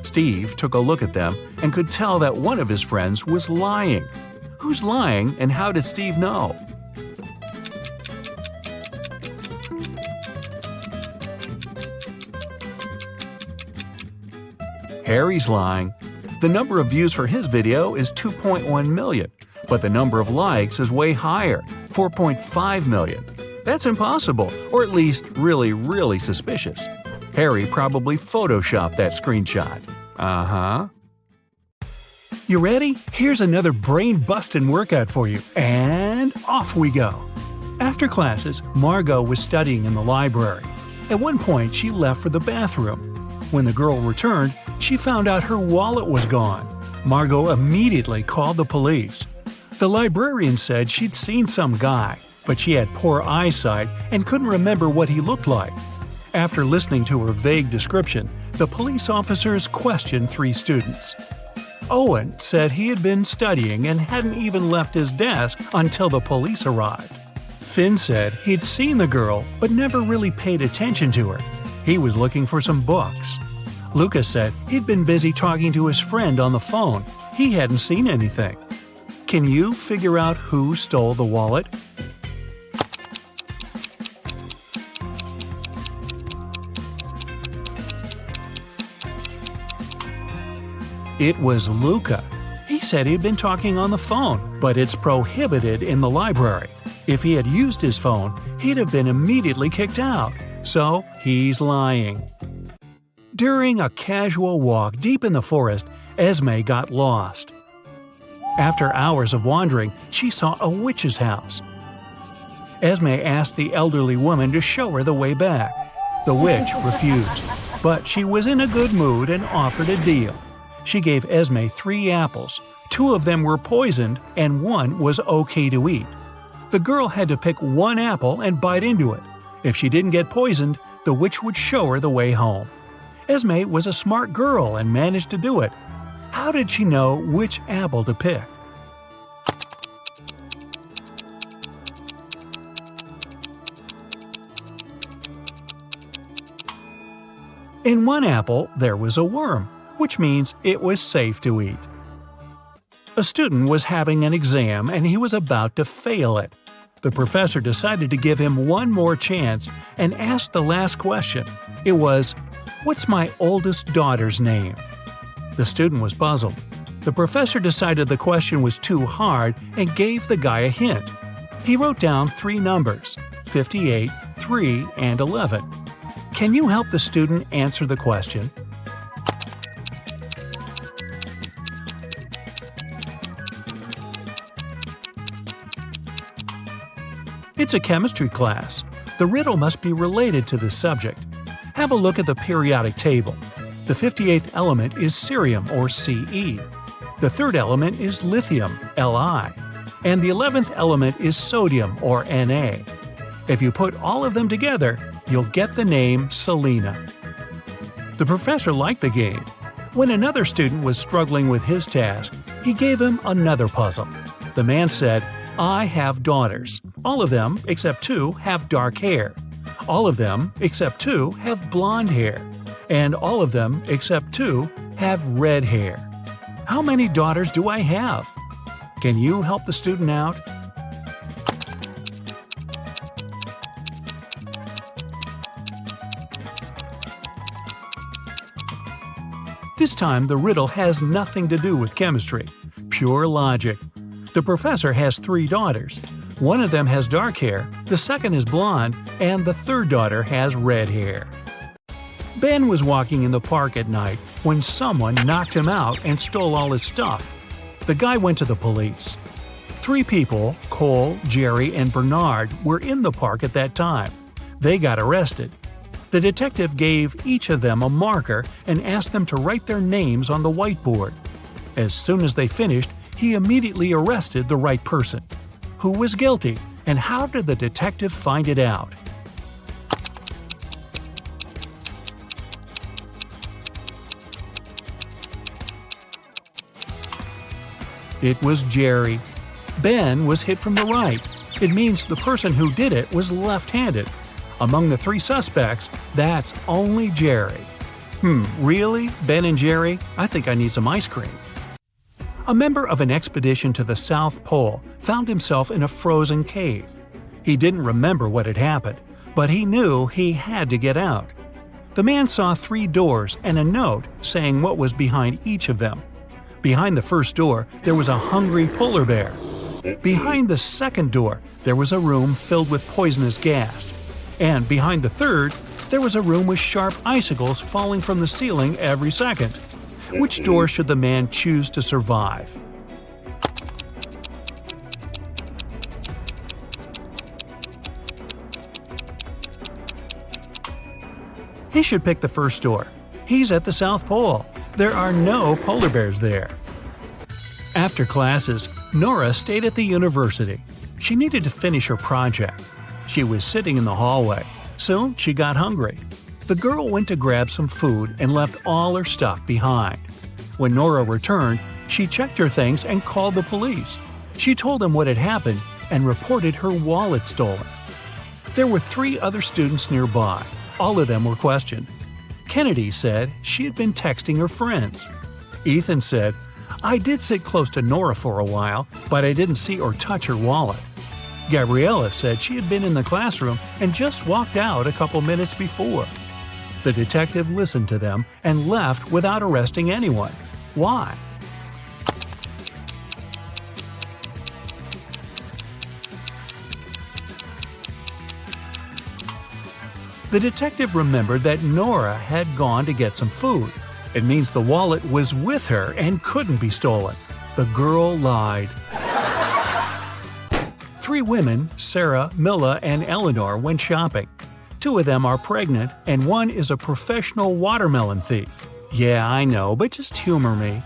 Steve took a look at them and could tell that one of his friends was lying. Who's lying and how did Steve know? Harry's lying. The number of views for his video is 2.1 million, but the number of likes is way higher, 4.5 million. That's impossible, or at least really, really suspicious. Harry probably photoshopped that screenshot. Uh-huh. You ready? Here's another brain-busting workout for you. And off we go. After classes, Margot was studying in the library. At one point, she left for the bathroom. When the girl returned, she found out her wallet was gone. Margot immediately called the police. The librarian said she'd seen some guy, but she had poor eyesight and couldn't remember what he looked like. After listening to her vague description, the police officers questioned 3 students. Owen said he had been studying and hadn't even left his desk until the police arrived. Finn said he'd seen the girl but never really paid attention to her. He was looking for some books. Lucas said he'd been busy talking to his friend on the phone. He hadn't seen anything. Can you figure out who stole the wallet? It was Luca. He said he'd been talking on the phone, but it's prohibited in the library. If he had used his phone, he'd have been immediately kicked out. So, he's lying. During a casual walk deep in the forest, Esme got lost. After hours of wandering, she saw a witch's house. Esme asked the elderly woman to show her the way back. The witch refused, but she was in a good mood and offered a deal. She gave Esme 3 apples. 2 of them were poisoned and 1 was okay to eat. The girl had to pick 1 apple and bite into it. If she didn't get poisoned, the witch would show her the way home. Esme was a smart girl and managed to do it. How did she know which apple to pick? In 1 apple, there was a worm, which means it was safe to eat. A student was having an exam and he was about to fail it. The professor decided to give him 1 more chance and asked the last question. It was, "What's my oldest daughter's name?" The student was puzzled. The professor decided the question was too hard and gave the guy a hint. He wrote down 3 numbers, 58, 3, and 11. Can you help the student answer the question? It's a chemistry class. The riddle must be related to this subject. Have a look at the periodic table. The 58th element is cerium, or Ce. The 3rd element is lithium, Li. And the 11th element is sodium, or Na. If you put all of them together, you'll get the name Selena. The professor liked the game. When another student was struggling with his task, he gave him another puzzle. The man said, "I have daughters. All of them, except 2, have dark hair. All of them, except 2, have blonde hair. And all of them, except 2, have red hair. How many daughters do I have?" Can you help the student out? This time, the riddle has nothing to do with chemistry. Pure logic. The professor has 3 daughters. 1 of them has dark hair, the 2nd is blonde, and the 3rd daughter has red hair. Ben was walking in the park at night when someone knocked him out and stole all his stuff. The guy went to the police. 3 people, Cole, Jerry, and Bernard, were in the park at that time. They got arrested. The detective gave each of them a marker and asked them to write their names on the whiteboard. As soon as they finished, he immediately arrested the right person. Who was guilty, and how did the detective find it out? It was Jerry. Ben was hit from the right. It means the person who did it was left-handed. Among the 3 suspects, that's only Jerry. Really? Ben and Jerry? I think I need some ice cream. A member of an expedition to the South Pole found himself in a frozen cave. He didn't remember what had happened, but he knew he had to get out. The man saw 3 doors and a note saying what was behind each of them. Behind the first door, there was a hungry polar bear. Behind the second door, there was a room filled with poisonous gas. And behind the third, There was a room with sharp icicles falling from the ceiling every second. Which door should the man choose to survive? He should pick the first door. He's at the South Pole. There are no polar bears there. After classes, Nora stayed at the university. She needed to finish her project. She was sitting in the hallway. Soon, she got hungry. The girl went to grab some food and left all her stuff behind. When Nora returned, she checked her things and called the police. She told them what had happened and reported her wallet stolen. There were 3 other students nearby. All of them were questioned. Kennedy said she had been texting her friends. Ethan said, "I did sit close to Nora for a while, but I didn't see or touch her wallet." Gabriella said she had been in the classroom and just walked out a couple minutes before. The detective listened to them and left without arresting anyone. Why? The detective remembered that Nora had gone to get some food. It means the wallet was with her and couldn't be stolen. The girl lied. 3 women, Sarah, Milla, and Eleanor, went shopping. 2 of them are pregnant, and 1 is a professional watermelon thief. Yeah, I know, but just humor me.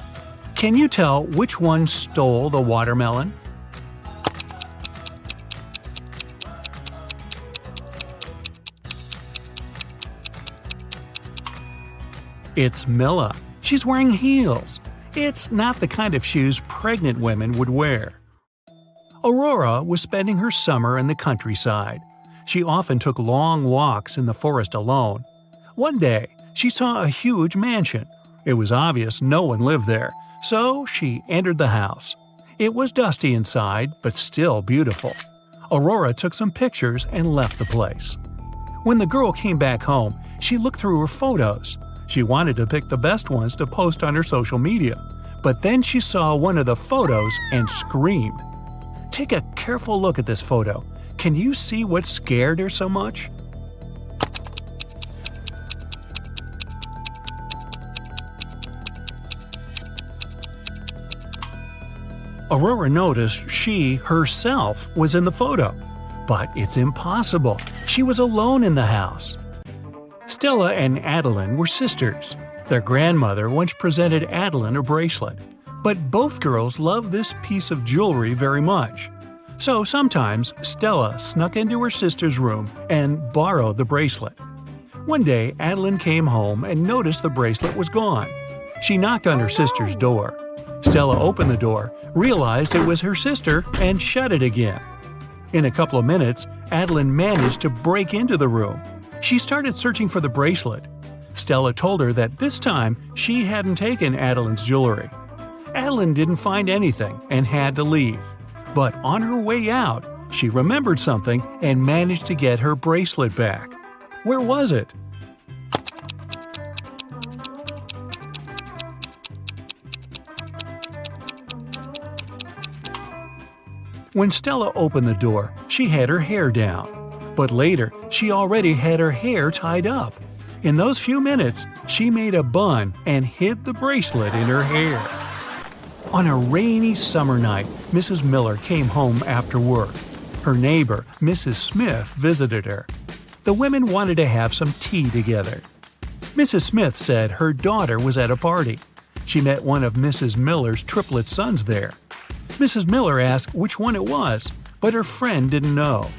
Can you tell which one stole the watermelon? It's Milla. She's wearing heels. It's not the kind of shoes pregnant women would wear. Aurora was spending her summer in the countryside. She often took long walks in the forest alone. One day, she saw a huge mansion. It was obvious no one lived there, so she entered the house. It was dusty inside, but still beautiful. Aurora took some pictures and left the place. When the girl came back home, she looked through her photos. She wanted to pick the best ones to post on her social media, but then she saw one of the photos and screamed. Take a careful look at this photo. Can you see what scared her so much? Aurora noticed she, herself, was in the photo. But it's impossible. She was alone in the house. Stella and Adeline were sisters. Their grandmother once presented Adeline a bracelet. But both girls loved this piece of jewelry very much. So sometimes Stella snuck into her sister's room and borrowed the bracelet. One day, Adeline came home and noticed the bracelet was gone. She knocked on her sister's door. Stella opened the door, realized it was her sister, and shut it again. In a couple of minutes, Adeline managed to break into the room. She started searching for the bracelet. Stella told her that this time she hadn't taken Adeline's jewelry. Adeline didn't find anything and had to leave. But on her way out, she remembered something and managed to get her bracelet back. Where was it? When Stella opened the door, she had her hair down. But later, she already had her hair tied up. In those few minutes, she made a bun and hid the bracelet in her hair. On a rainy summer night, Mrs. Miller came home after work. Her neighbor, Mrs. Smith, visited her. The women wanted to have some tea together. Mrs. Smith said her daughter was at a party. She met one of Mrs. Miller's triplet sons there. Mrs. Miller asked which one it was, but her friend didn't know.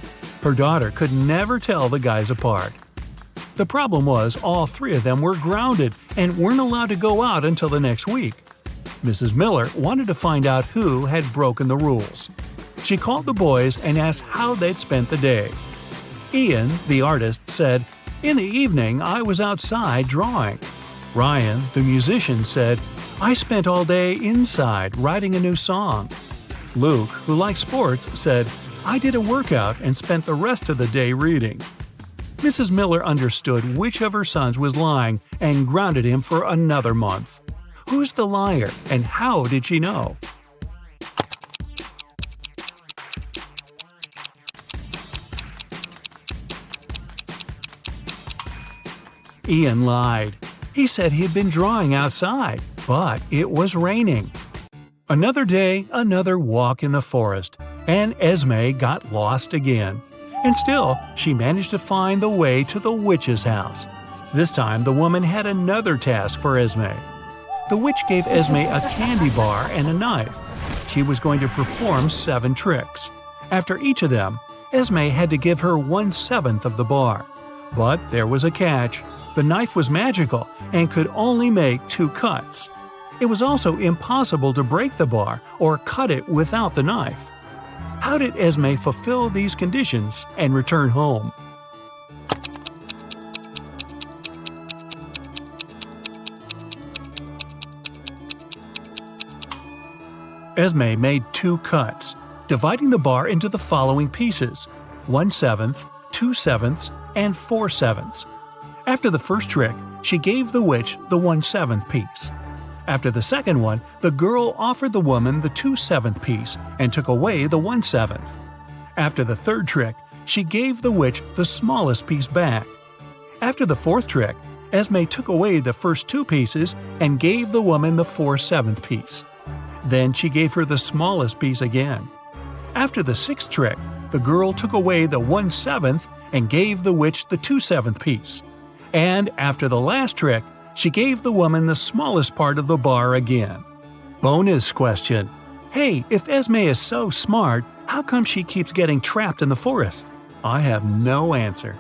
Her daughter could never tell the guys apart. The problem was all 3 of them were grounded and weren't allowed to go out until the next week. Mrs. Miller wanted to find out who had broken the rules. She called the boys and asked how they'd spent the day. Ian, the artist, said, "In the evening, I was outside drawing." Ryan, the musician, said, "I spent all day inside writing a new song." Luke, who likes sports, said, "I did a workout and spent the rest of the day reading." Mrs. Miller understood which of her sons was lying and grounded him for another month. Who's the liar, and how did she know? Ian lied. He said he'd been drawing outside, but it was raining. Another day, another walk in the forest, and Esme got lost again. And still, she managed to find the way to the witch's house. This time, the woman had another task for Esme. The witch gave Esme a candy bar and a knife. She was going to perform 7 tricks. After each of them, Esme had to give her 1/7 of the bar. But there was a catch. The knife was magical and could only make 2 cuts. It was also impossible to break the bar or cut it without the knife. How did Esme fulfill these conditions and return home? Esme made 2 cuts, dividing the bar into the following pieces: 1/7, 2/7, and 4/7. After the first trick, she gave the witch the 1/7 piece. After the second one, the girl offered the woman the 2/7 piece and took away the 1/7. After the third trick, she gave the witch the smallest piece back. After the fourth trick, Esme took away the first 2 pieces and gave the woman the 4/7 piece. Then she gave her the smallest piece again. After the 6th trick, the girl took away the 1/7 and gave the witch the 2/7 piece. And after the last trick, she gave the woman the smallest part of the bar again. Bonus question. Hey, if Esme is so smart, how come she keeps getting trapped in the forest? I have no answer.